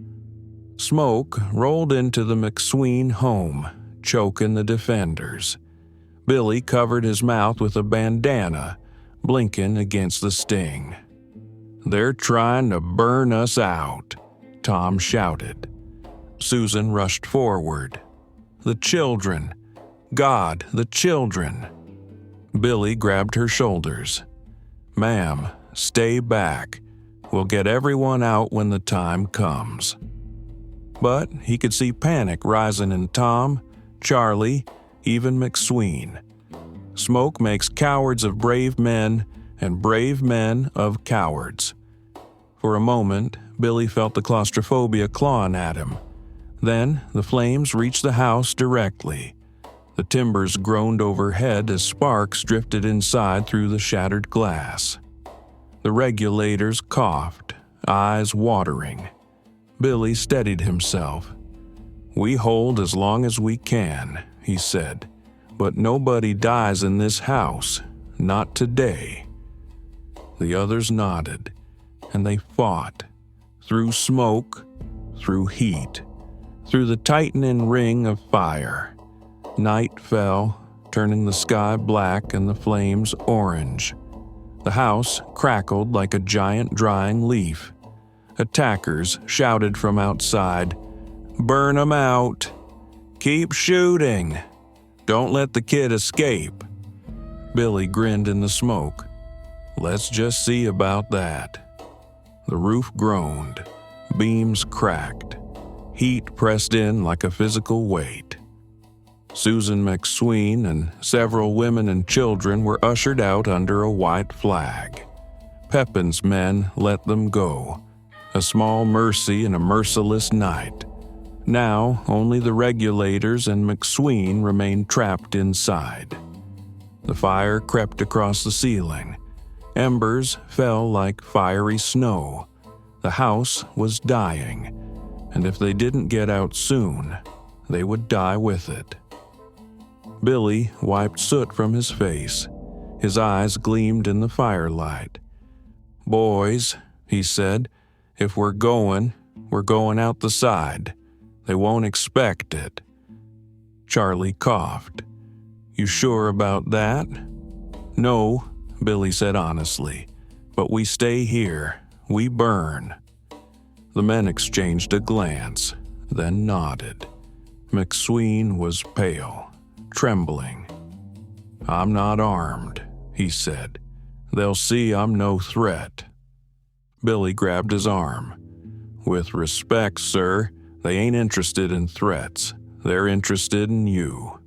A: Smoke rolled into the McSween home, choking the defenders. Billy covered his mouth with a bandana, blinking against the sting. "They're trying to burn us out," Tom shouted. Susan rushed forward. "The children! God, the children!" Billy grabbed her shoulders. "Ma'am, stay back. We'll get everyone out when the time comes." But he could see panic rising in Tom, Charlie, even McSween. Smoke makes cowards of brave men, and brave men of cowards. For a moment, Billy felt the claustrophobia clawing at him. Then the flames reached the house directly. The timbers groaned overhead as sparks drifted inside through the shattered glass. The regulators coughed, eyes watering. Billy steadied himself. "We hold as long as we can," he said, "but nobody dies in this house, not today." The others nodded, and they fought, through smoke, through heat, through the tightening ring of fire. Night fell, turning the sky black and the flames orange. The house crackled like a giant drying leaf. Attackers shouted from outside, "Burn 'em out! Keep shooting! Don't let the kid escape." Billy grinned in the smoke. "Let's just see about that." The roof groaned. Beams cracked. Heat pressed in like a physical weight. Susan McSween and several women and children were ushered out under a white flag. Pepin's men let them go. A small mercy in a merciless night. Now, only the regulators and McSween remained trapped inside. The fire crept across the ceiling. Embers fell like fiery snow. The house was dying, and if they didn't get out soon, they would die with it. Billy wiped soot from his face. His eyes gleamed in the firelight. "Boys," he said, "if we're going out the side. They won't expect it." Charlie coughed. "You sure about that?" "No," Billy said honestly, "but we stay here. We burn." The men exchanged a glance, then nodded. McSween was pale, trembling. "I'm not armed," he said. "They'll see I'm no threat." Billy grabbed his arm. "With respect, sir, they ain't interested in threats. They're interested in you."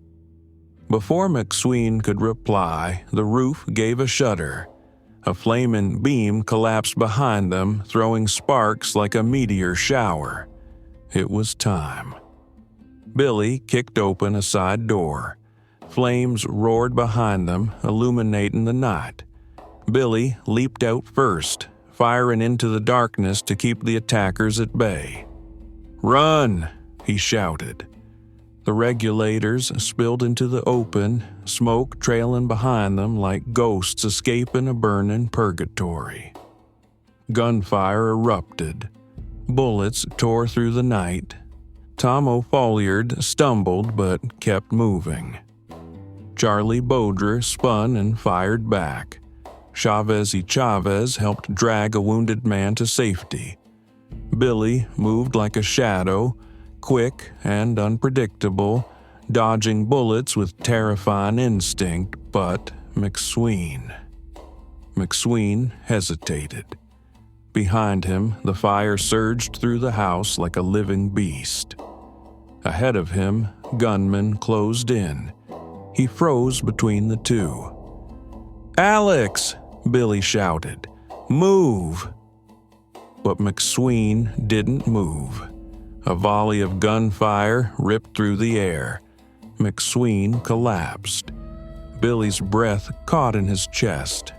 A: Before McSween could reply, the roof gave a shudder. A flaming beam collapsed behind them, throwing sparks like a meteor shower. It was time. Billy kicked open a side door. Flames roared behind them, illuminating the night. Billy leaped out first, firing into the darkness to keep the attackers at bay. "Run!" he shouted. The regulators spilled into the open, smoke trailing behind them like ghosts escaping a burning purgatory. Gunfire erupted. Bullets tore through the night. Tom O'Folliard stumbled but kept moving. Charlie Baudry spun and fired back. Chavez y Chavez helped drag a wounded man to safety. Billy moved like a shadow, quick and unpredictable, dodging bullets with terrifying instinct, but McSween hesitated. Behind him, the fire surged through the house like a living beast. Ahead of him, gunmen closed in. He froze between the two. "Alex!" Billy shouted. "Move!" But McSween didn't move. A volley of gunfire ripped through the air. McSween collapsed. Billy's breath caught in his chest.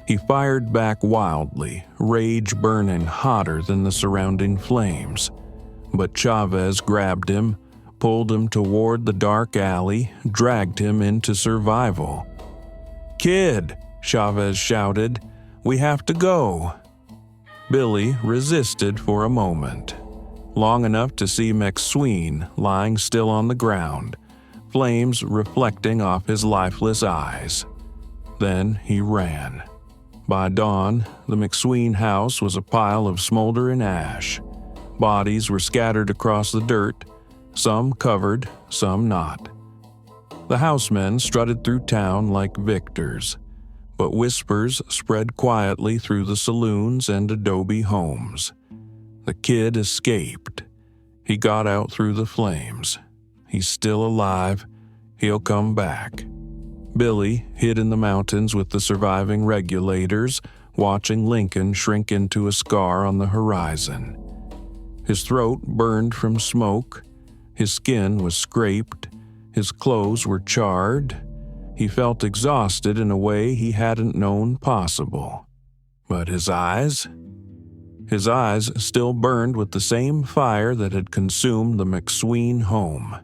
A: He fired back wildly, rage burning hotter than the surrounding flames. But Chavez grabbed him, pulled him toward the dark alley, dragged him into survival. "Kid," Chavez shouted, "we have to go." Billy resisted for a moment, long enough to see McSween lying still on the ground, flames reflecting off his lifeless eyes. Then he ran. By dawn, the McSween house was a pile of smoldering ash. Bodies were scattered across the dirt, some covered, some not. The housemen strutted through town like victors, but whispers spread quietly through the saloons and adobe homes. The kid escaped. He got out through the flames. He's still alive. He'll come back. Billy hid in the mountains with the surviving regulators, watching Lincoln shrink into a scar on the horizon. His throat burned from smoke. His skin was scraped. His clothes were charred. He felt exhausted in a way he hadn't known possible. But his eyes still burned with the same fire that had consumed the McSween home.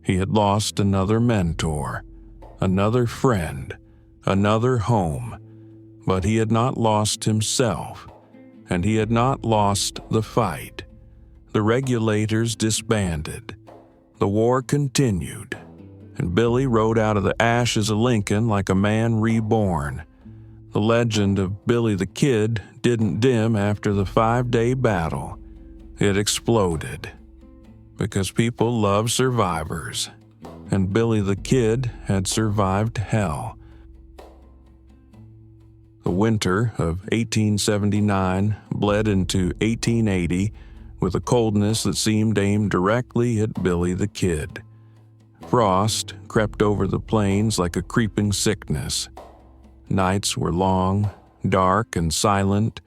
A: He had lost another mentor, another friend, another home, but he had not lost himself, and he had not lost the fight. The regulators disbanded. The war continued, and Billy rode out of the ashes of Lincoln like a man reborn. The legend of Billy the Kid didn't dim after the 5-day battle. It exploded. Because people love survivors, and Billy the Kid had survived hell. The winter of 1879 bled into 1880 with a coldness that seemed aimed directly at Billy the Kid. Frost crept over the plains like a creeping sickness. Nights were long, dark, and silent,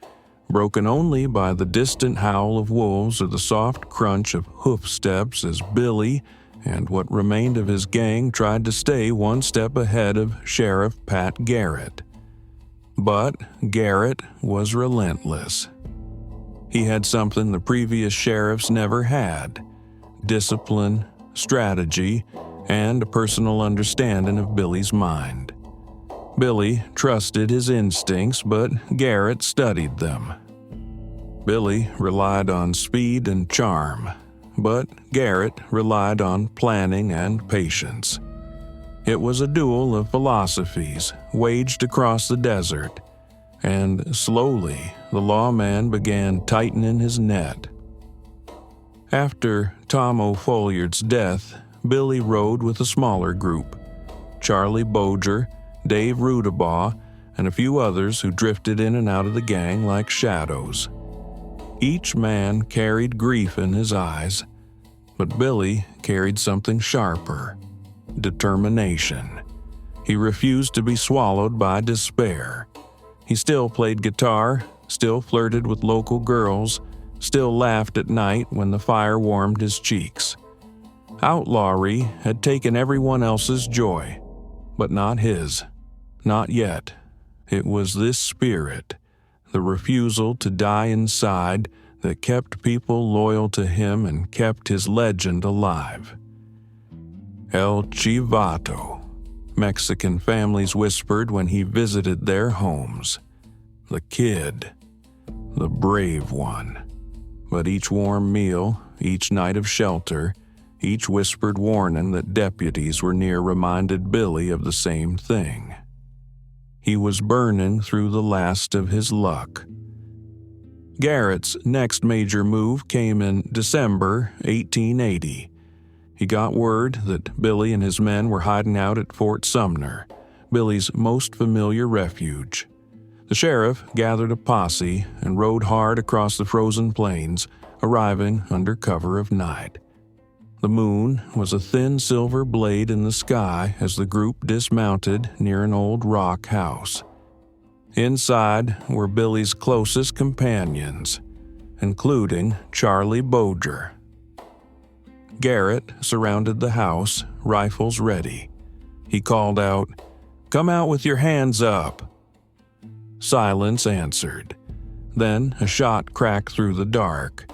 A: broken only by the distant howl of wolves or the soft crunch of hoof steps as Billy and what remained of his gang tried to stay one step ahead of Sheriff Pat Garrett. But Garrett was relentless. He had something the previous sheriffs never had: discipline, strategy, and a personal understanding of Billy's mind. Billy trusted his instincts, but Garrett studied them. Billy relied on speed and charm, but Garrett relied on planning and patience. It was a duel of philosophies waged across the desert, and slowly the lawman began tightening his net. After Tom O'Folliard's death, Billy rode with a smaller group: Charlie Boger, Dave Rudabaugh, and a few others who drifted in and out of the gang like shadows. Each man carried grief in his eyes, but Billy carried something sharper: determination. He refused to be swallowed by despair. He still played guitar, still flirted with local girls, still laughed at night when the fire warmed his cheeks. Outlawry had taken everyone else's joy, but not his. Not yet. It was this spirit, the refusal to die inside, that kept people loyal to him and kept his legend alive. El Chivato, Mexican families whispered when he visited their homes. The Kid, the brave one. But each warm meal, each night of shelter, each whispered warning that deputies were near reminded Billy of the same thing. He was burning through the last of his luck. Garrett's next major move came in December 1880. He got word that Billy and his men were hiding out at Fort Sumner, Billy's most familiar refuge. The sheriff gathered a posse and rode hard across the frozen plains, arriving under cover of night. The moon was a thin silver blade in the sky as the group dismounted near an old rock house. Inside were Billy's closest companions, including Charlie Boger. Garrett surrounded the house, rifles ready. He called out, "Come out with your hands up." Silence answered. Then a shot cracked through the dark.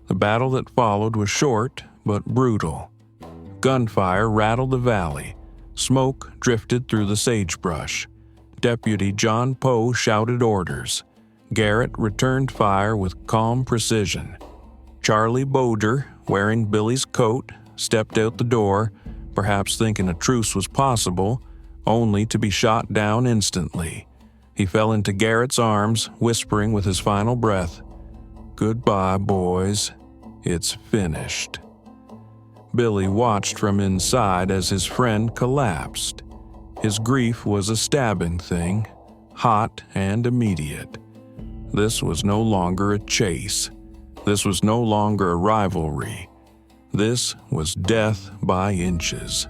A: The battle that followed was short but brutal. Gunfire rattled the valley. Smoke drifted through the sagebrush. Deputy John Poe shouted orders. Garrett returned fire with calm precision. Charlie Boger, wearing Billy's coat, stepped out the door, perhaps thinking a truce was possible, only to be shot down instantly. He fell into Garrett's arms, whispering with his final breath, "Goodbye, boys. It's finished." Billy watched from inside as his friend collapsed. His grief was a stabbing thing, hot and immediate. This was no longer a chase. This was no longer a rivalry. This was death by inches.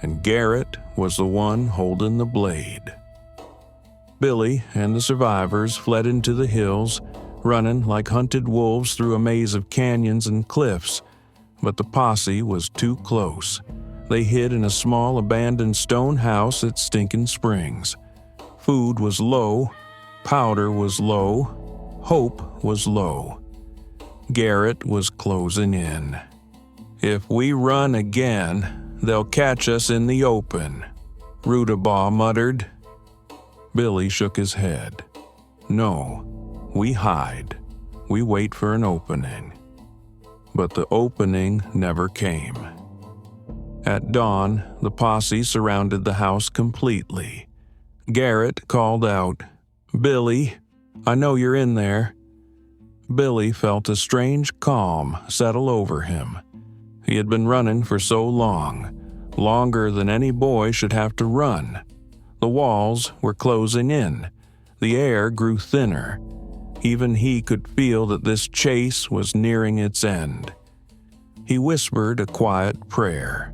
A: And Garrett was the one holding the blade. Billy and the survivors fled into the hills, running like hunted wolves through a maze of canyons and cliffs. But the posse was too close. They hid in a small abandoned stone house at Stinking Springs. Food was low, powder was low, hope was low. Garrett was closing in. "If we run again, they'll catch us in the open," Rudabaugh muttered. Billy shook his head. "No, we hide. We wait for an opening." But the opening never came. At dawn, the posse surrounded the house completely. Garrett called out, "Billy, I know you're in there." Billy felt a strange calm settle over him. He had been running for so long, longer than any boy should have to run. The walls were closing in. The air grew thinner. Even he could feel that this chase was nearing its end. He whispered a quiet prayer,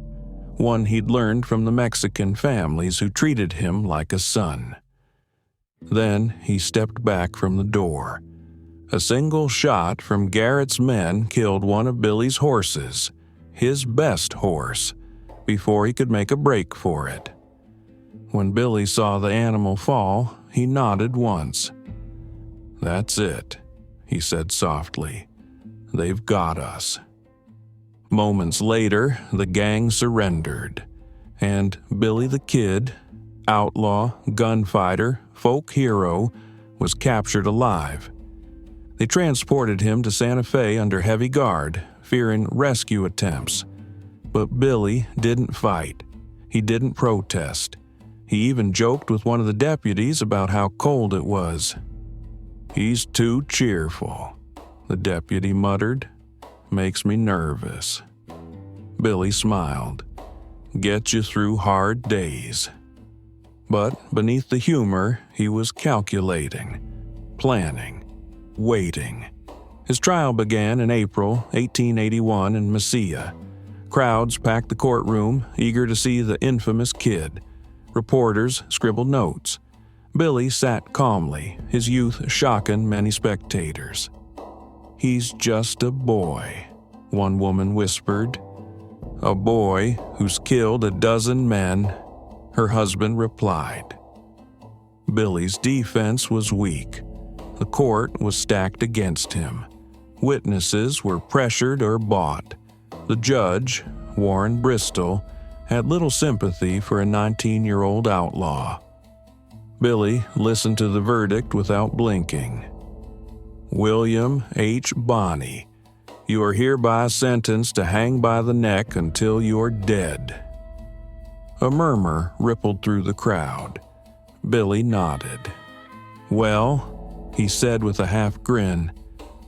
A: one he'd learned from the Mexican families who treated him like a son. Then he stepped back from the door. A single shot from Garrett's men killed one of Billy's horses, his best horse, before he could make a break for it. When Billy saw the animal fall, he nodded once. "That's it," he said softly. "They've got us." Moments later, the gang surrendered, and Billy the Kid, outlaw, gunfighter, folk hero, was captured alive. They transported him to Santa Fe under heavy guard, fearing rescue attempts. But Billy didn't fight. He didn't protest. He even joked with one of the deputies about how cold it was. "He's too cheerful," the deputy muttered. "Makes me nervous." Billy smiled. "Get you through hard days." But beneath the humor, he was calculating, planning, waiting. His trial began in April 1881 in Mesilla. Crowds packed the courtroom, eager to see the infamous Kid. Reporters scribbled notes. Billy sat calmly, his youth shocking many spectators. "He's just a boy," one woman whispered. "A boy who's killed a dozen men," her husband replied. Billy's defense was weak. The court was stacked against him. Witnesses were pressured or bought. The judge, Warren Bristol, had little sympathy for a 19-year-old outlaw. Billy listened to the verdict without blinking. "William H. Bonney, you are hereby sentenced to hang by the neck until you're dead." A murmur rippled through the crowd. Billy nodded. "Well," he said with a half grin,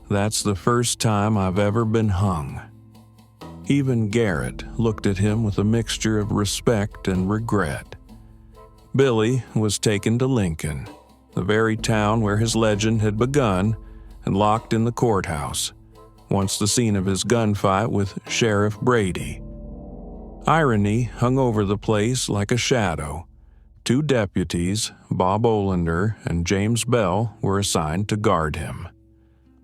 A: "that's the first time I've ever been hung." Even Garrett looked at him with a mixture of respect and regret. Billy was taken to Lincoln, the very town where his legend had begun, and locked in the courthouse, once the scene of his gunfight with Sheriff Brady. Irony hung over the place like a shadow. 2 deputies, Bob Olander and James Bell, were assigned to guard him.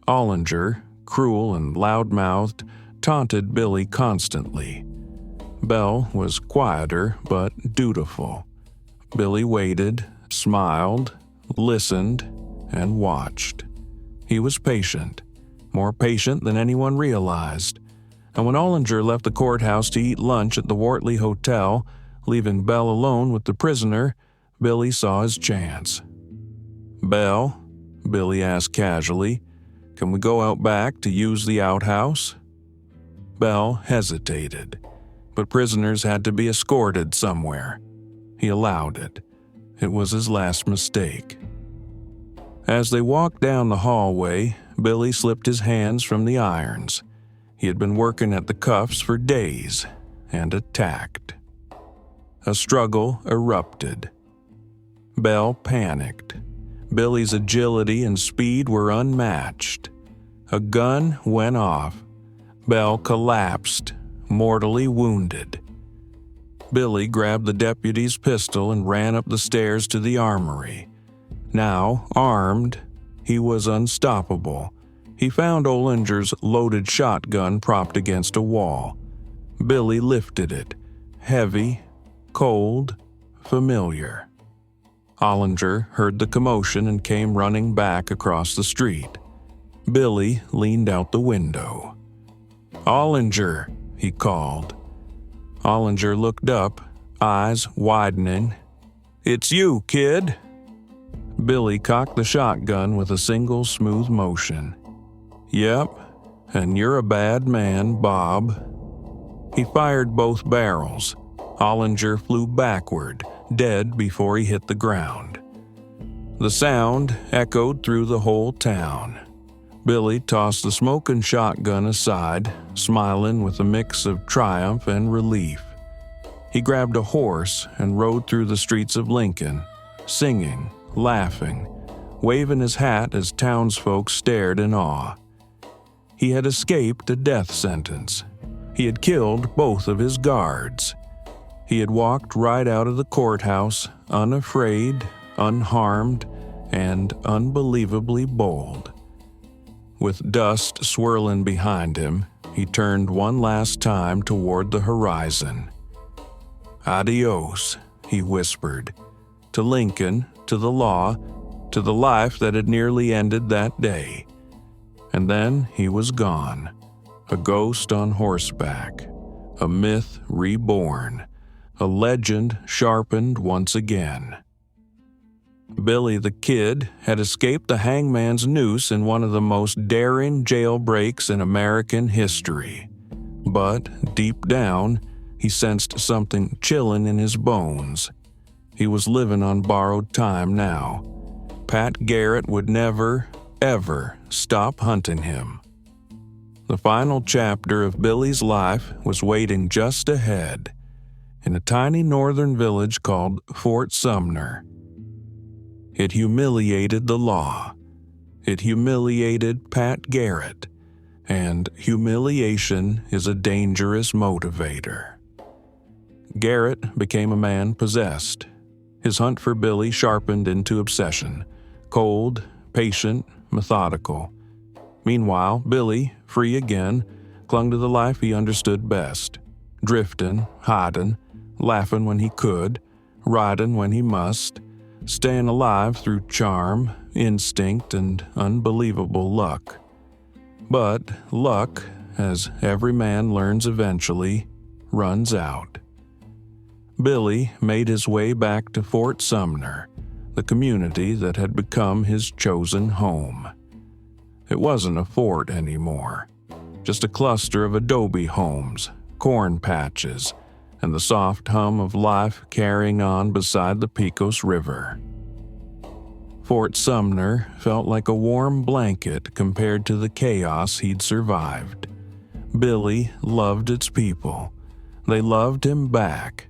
A: Ollinger, cruel and loud-mouthed, taunted Billy constantly. Bell was quieter but dutiful. Billy waited, smiled, listened, and watched. He was patient, more patient than anyone realized. And when Ollinger left the courthouse to eat lunch at the Wortley Hotel, leaving Bell alone with the prisoner, Billy saw his chance. "Bell," Billy asked casually, "can we go out back to use the outhouse?" Bell hesitated, but prisoners had to be escorted somewhere. He allowed it. It was his last mistake. As they walked down the hallway, Billy slipped his hands from the irons. He had been working at the cuffs for days, and attacked. A struggle erupted. Bell panicked. Billy's agility and speed were unmatched. A gun went off. Bell collapsed, mortally wounded. Billy grabbed the deputy's pistol and ran up the stairs to the armory. Now, armed, he was unstoppable. He found Ollinger's loaded shotgun propped against a wall. Billy lifted it, heavy, cold, familiar. Ollinger heard the commotion and came running back across the street. Billy leaned out the window. "Ollinger," he called. Ollinger looked up, eyes widening. "It's you, kid." Billy cocked the shotgun with a single smooth motion. "Yep, and you're a bad man, Bob." He fired both barrels. Ollinger flew backward, dead before he hit the ground. The sound echoed through the whole town. Billy tossed the smoking shotgun aside, smiling with a mix of triumph and relief. He grabbed a horse and rode through the streets of Lincoln, singing, laughing, waving his hat as townsfolk stared in awe. He had escaped a death sentence. He had killed both of his guards. He had walked right out of the courthouse, unafraid, unharmed, and unbelievably bold. With dust swirling behind him, he turned one last time toward the horizon. "Adios," he whispered, to Lincoln, to the law, to the life that had nearly ended that day. And then he was gone, a ghost on horseback, a myth reborn, a legend sharpened once again. Billy the Kid had escaped the hangman's noose in one of the most daring jailbreaks in American history. But deep down, he sensed something chilling in his bones. He was living on borrowed time now. Pat Garrett would never, ever stop hunting him. The final chapter of Billy's life was waiting just ahead, in a tiny northern village called Fort Sumner. It humiliated the law. It humiliated Pat Garrett. And humiliation is a dangerous motivator. Garrett became a man possessed. His hunt for Billy sharpened into obsession, cold, patient, methodical. Meanwhile, Billy, free again, clung to the life he understood best, drifting, hiding, laughing when he could, riding when he must, staying alive through charm, instinct, and unbelievable luck. But luck, as every man learns eventually, runs out. Billy made his way back to Fort Sumner, the community that had become his chosen home. It wasn't a fort anymore, just a cluster of adobe homes, corn patches, and the soft hum of life carrying on beside the Pecos River. Fort Sumner felt like a warm blanket compared to the chaos he'd survived. Billy loved its people. They loved him back.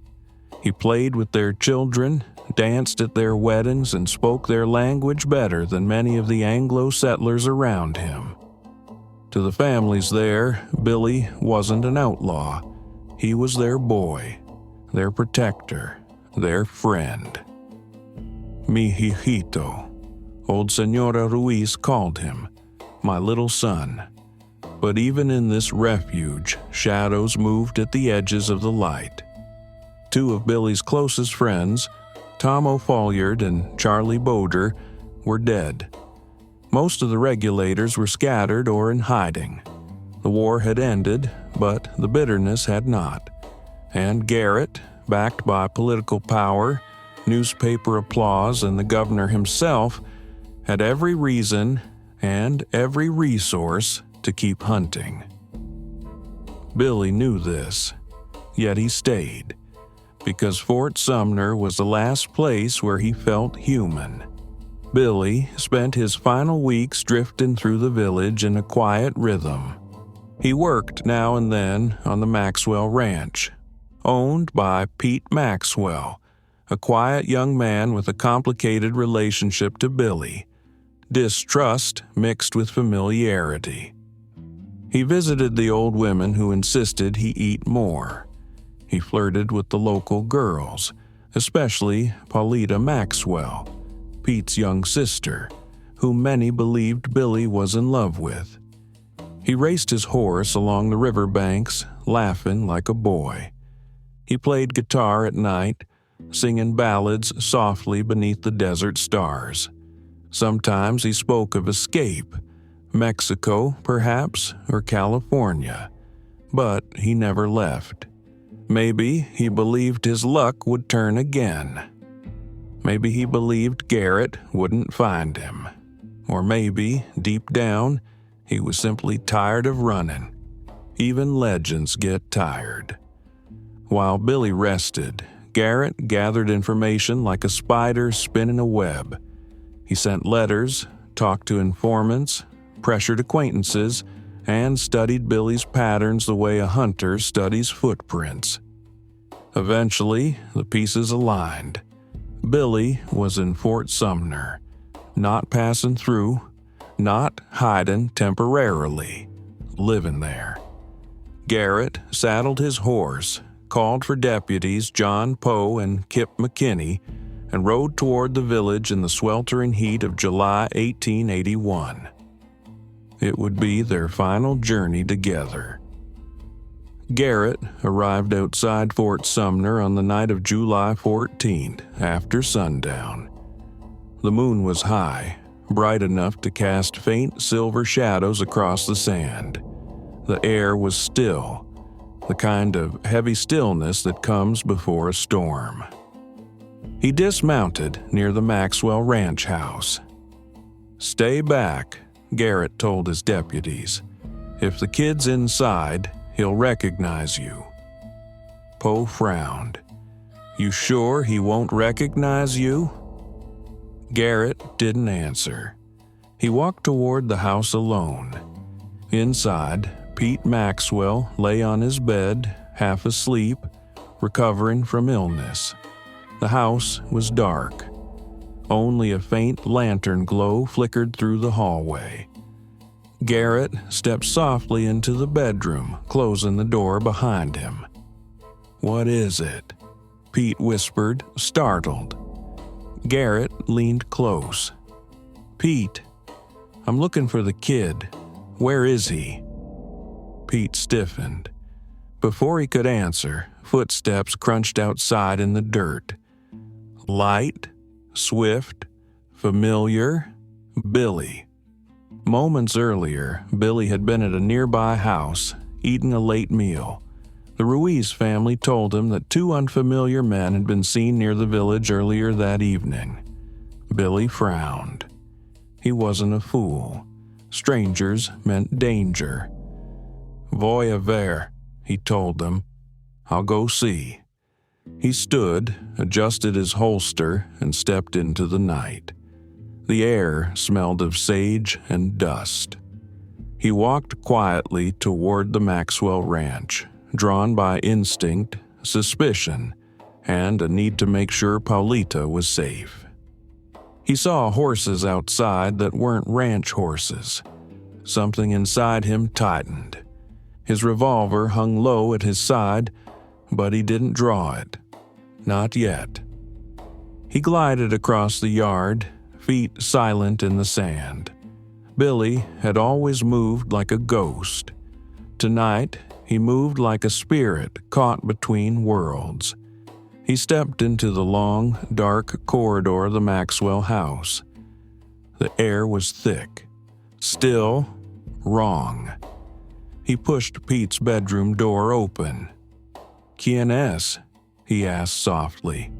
A: He played with their children, danced at their weddings, and spoke their language better than many of the Anglo settlers around him. To the families there, Billy wasn't an outlaw. He was their boy, their protector, their friend. Mi hijito, old Senora Ruiz called him, my little son. But even in this refuge, shadows moved at the edges of the light. Two of Billy's closest friends, Tom O'Folliard and Charlie Boder, were dead. Most of the regulators were scattered or in hiding. The war had ended, but the bitterness had not. And Garrett, backed by political power, newspaper applause, and the governor himself, had every reason and every resource to keep hunting. Billy knew this, yet he stayed, because Fort Sumner was the last place where he felt human. Billy spent his final weeks drifting through the village in a quiet rhythm. He worked now and then on the Maxwell Ranch, owned by Pete Maxwell, a quiet young man with a complicated relationship to Billy, distrust mixed with familiarity. He visited the old women who insisted he eat more. He flirted with the local girls, especially Paulita Maxwell, Pete's young sister, whom many believed Billy was in love with. He raced his horse along the riverbanks, laughing like a boy. He played guitar at night, singing ballads softly beneath the desert stars. Sometimes he spoke of escape, Mexico, perhaps, or California, but he never left. Maybe he believed his luck would turn again. Maybe he believed Garrett wouldn't find him. Or maybe, deep down, he was simply tired of running. Even legends get tired. While Billy rested, Garrett gathered information like a spider spinning a web. He sent letters, talked to informants, pressured acquaintances, and studied Billy's patterns the way a hunter studies footprints. Eventually, the pieces aligned. Billy was in Fort Sumner, not passing through, not hiding temporarily, living there. Garrett saddled his horse, called for deputies John Poe and Kip McKinney, and rode toward the village in the sweltering heat of July 1881. It would be their final journey together. Garrett arrived outside Fort Sumner on the night of July 14th, after sundown. The moon was high, bright enough to cast faint silver shadows across the sand. The air was still, the kind of heavy stillness that comes before a storm. He dismounted near the Maxwell Ranch house. "Stay back," Garrett told his deputies. "If the kid's inside, he'll recognize you." Poe frowned. "You sure he won't recognize you?" Garrett didn't answer. He walked toward the house alone. Inside, Pete Maxwell lay on his bed, half asleep, recovering from illness. The house was dark. Only a faint lantern glow flickered through the hallway. Garrett stepped softly into the bedroom, closing the door behind him. "What is it?" Pete whispered, startled. Garrett leaned close. "Pete, I'm looking for the kid. Where is he?" Pete stiffened. Before he could answer, footsteps crunched outside in the dirt. Light, swift, familiar, Billy. Moments earlier, Billy had been at a nearby house, eating a late meal. The Ruiz family told him that two unfamiliar men had been seen near the village earlier that evening. Billy frowned. He wasn't a fool. Strangers meant danger. "Voy ver," he told them. "I'll go see." He stood, adjusted his holster, and stepped into the night. The air smelled of sage and dust. He walked quietly toward the Maxwell Ranch, drawn by instinct, suspicion, and a need to make sure Paulita was safe. He saw horses outside that weren't ranch horses. Something inside him tightened. His revolver hung low at his side, but he didn't draw it. Not yet. He glided across the yard, feet silent in the sand. Billy had always moved like a ghost. Tonight, he moved like a spirit caught between worlds. He stepped into the long, dark corridor of the Maxwell house. The air was thick, still, wrong. He pushed Pete's bedroom door open. "Quien es?" he asked softly.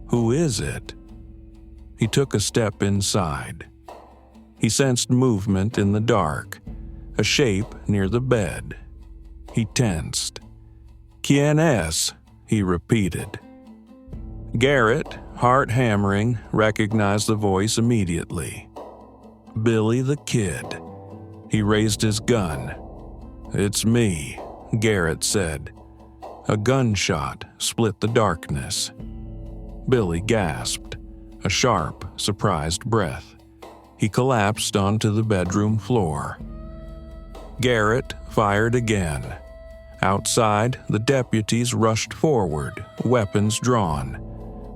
A: "Who is it?" He took a step inside. He sensed movement in the dark, a shape near the bed. He tensed. "Quien es?" he repeated. Garrett, heart hammering, recognized the voice immediately. Billy the Kid. He raised his gun. "It's me," Garrett said. A gunshot split the darkness. Billy gasped, a sharp, surprised breath. He collapsed onto the bedroom floor. Garrett fired again. Outside, the deputies rushed forward, weapons drawn.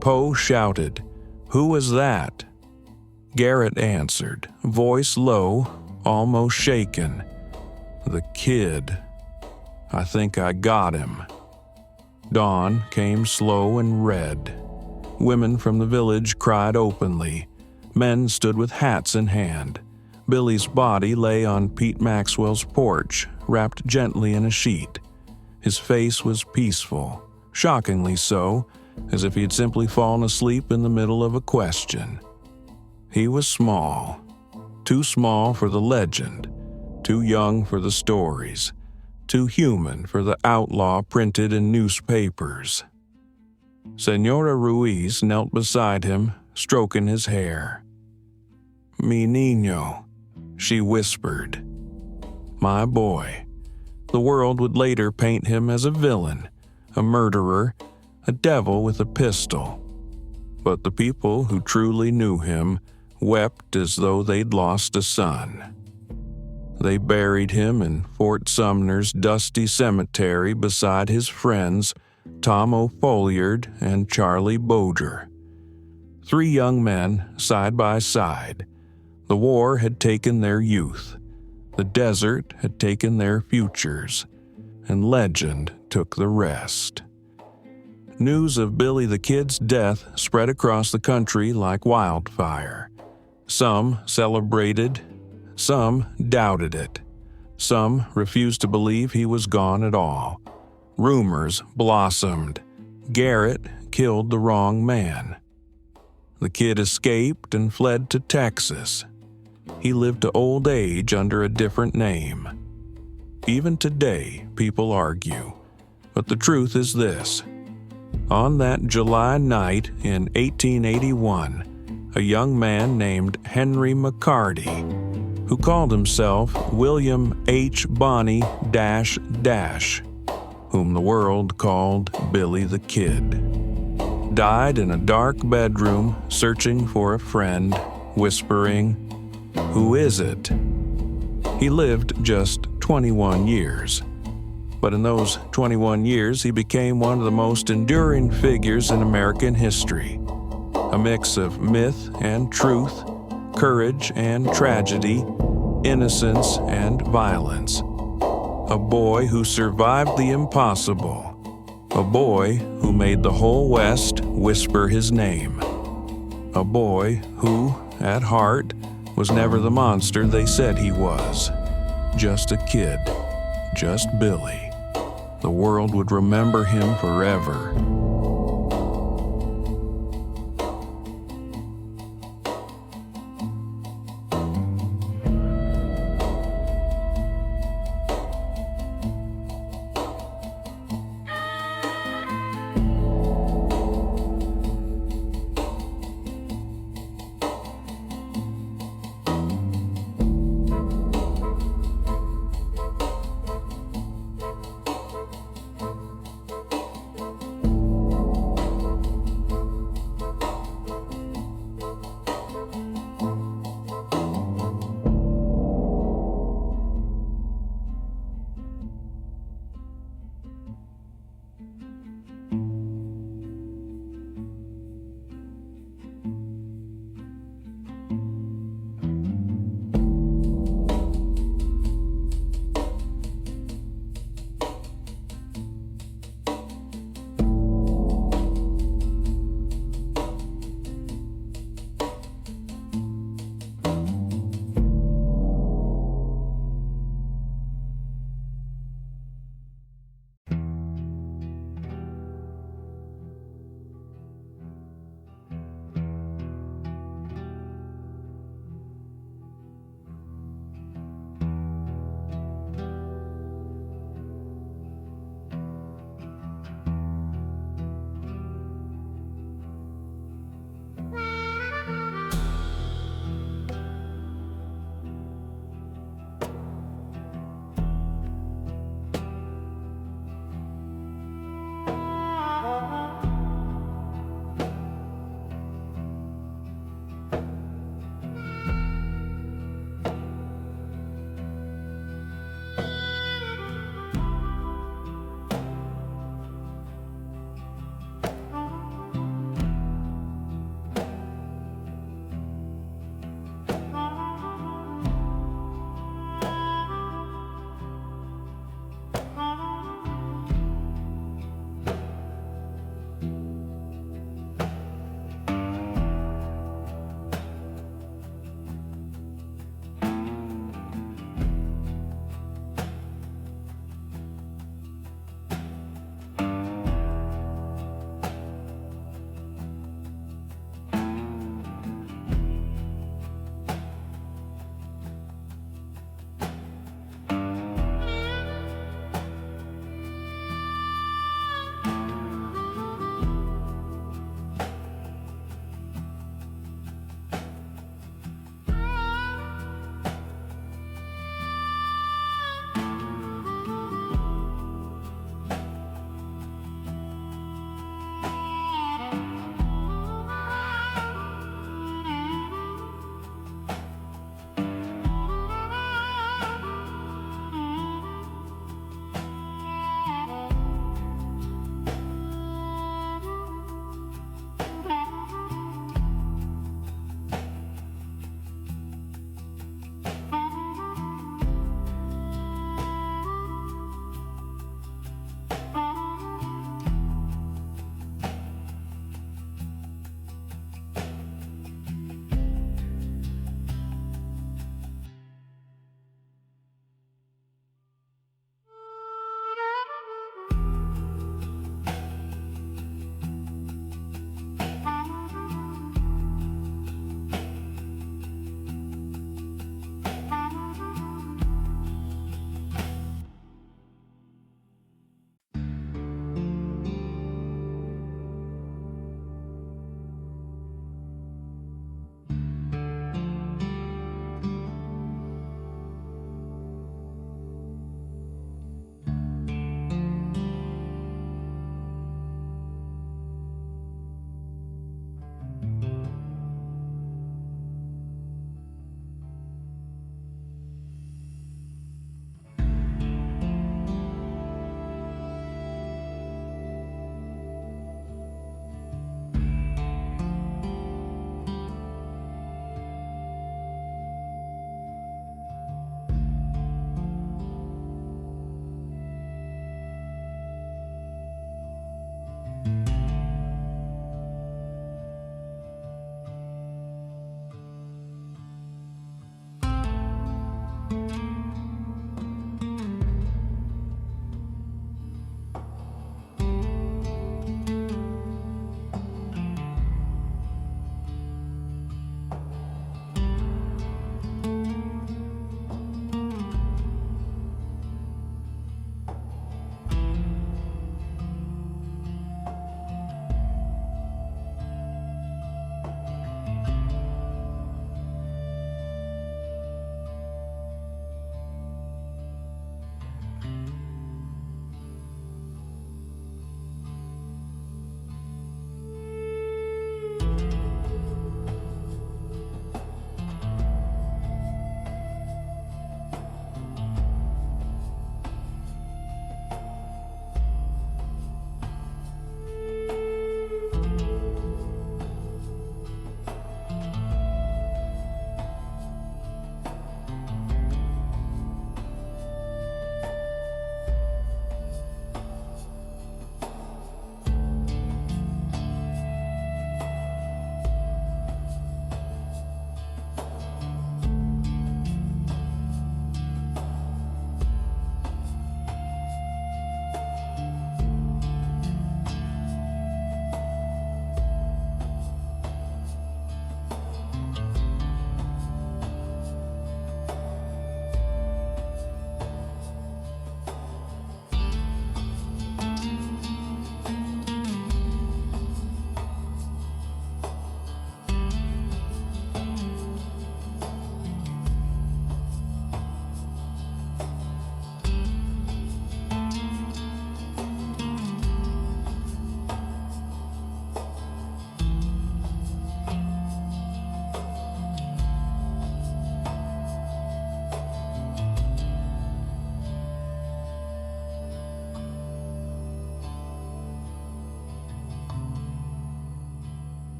A: Poe shouted, "Who was that?" Garrett answered, voice low, almost shaken. "The kid. I think I got him." Dawn came slow and red. Women from the village cried openly. Men stood with hats in hand. Billy's body lay on Pete Maxwell's porch, wrapped gently in a sheet. His face was peaceful, shockingly so, as if he had simply fallen asleep in the middle of a question. He was small. Too small for the legend, too young for the stories, too human for the outlaw printed in newspapers. Senora Ruiz knelt beside him, stroking his hair. "Mi niño," she whispered. "My boy." The world would later paint him as a villain, a murderer, a devil with a pistol. But the people who truly knew him wept as though they'd lost a son. They buried him in Fort Sumner's dusty cemetery beside his friends Tom O'Folliard and Charlie Boger. 3 young men, side by side. The war had taken their youth. The desert had taken their futures. And legend took the rest. News of Billy the Kid's death spread across the country like wildfire. Some celebrated, some doubted it. Some refused to believe he was gone at all. Rumors blossomed. Garrett killed the wrong man. The kid escaped and fled to Texas. He lived to old age under a different name. Even today, people argue. But the truth is this. On that July night in 1881, a young man named Henry McCarty, who called himself William H. Bonney – whom the world called Billy the Kid, died in a dark bedroom searching for a friend, whispering, "Who is it?" He lived just 21 years. But in those 21 years, he became one of the most enduring figures in American history. A mix of myth and truth, courage and tragedy, innocence and violence. A boy who survived the impossible. A boy who made the whole West whisper his name. A boy who, at heart, was never the monster they said he was. Just a kid. Just Billy. The world would remember him forever.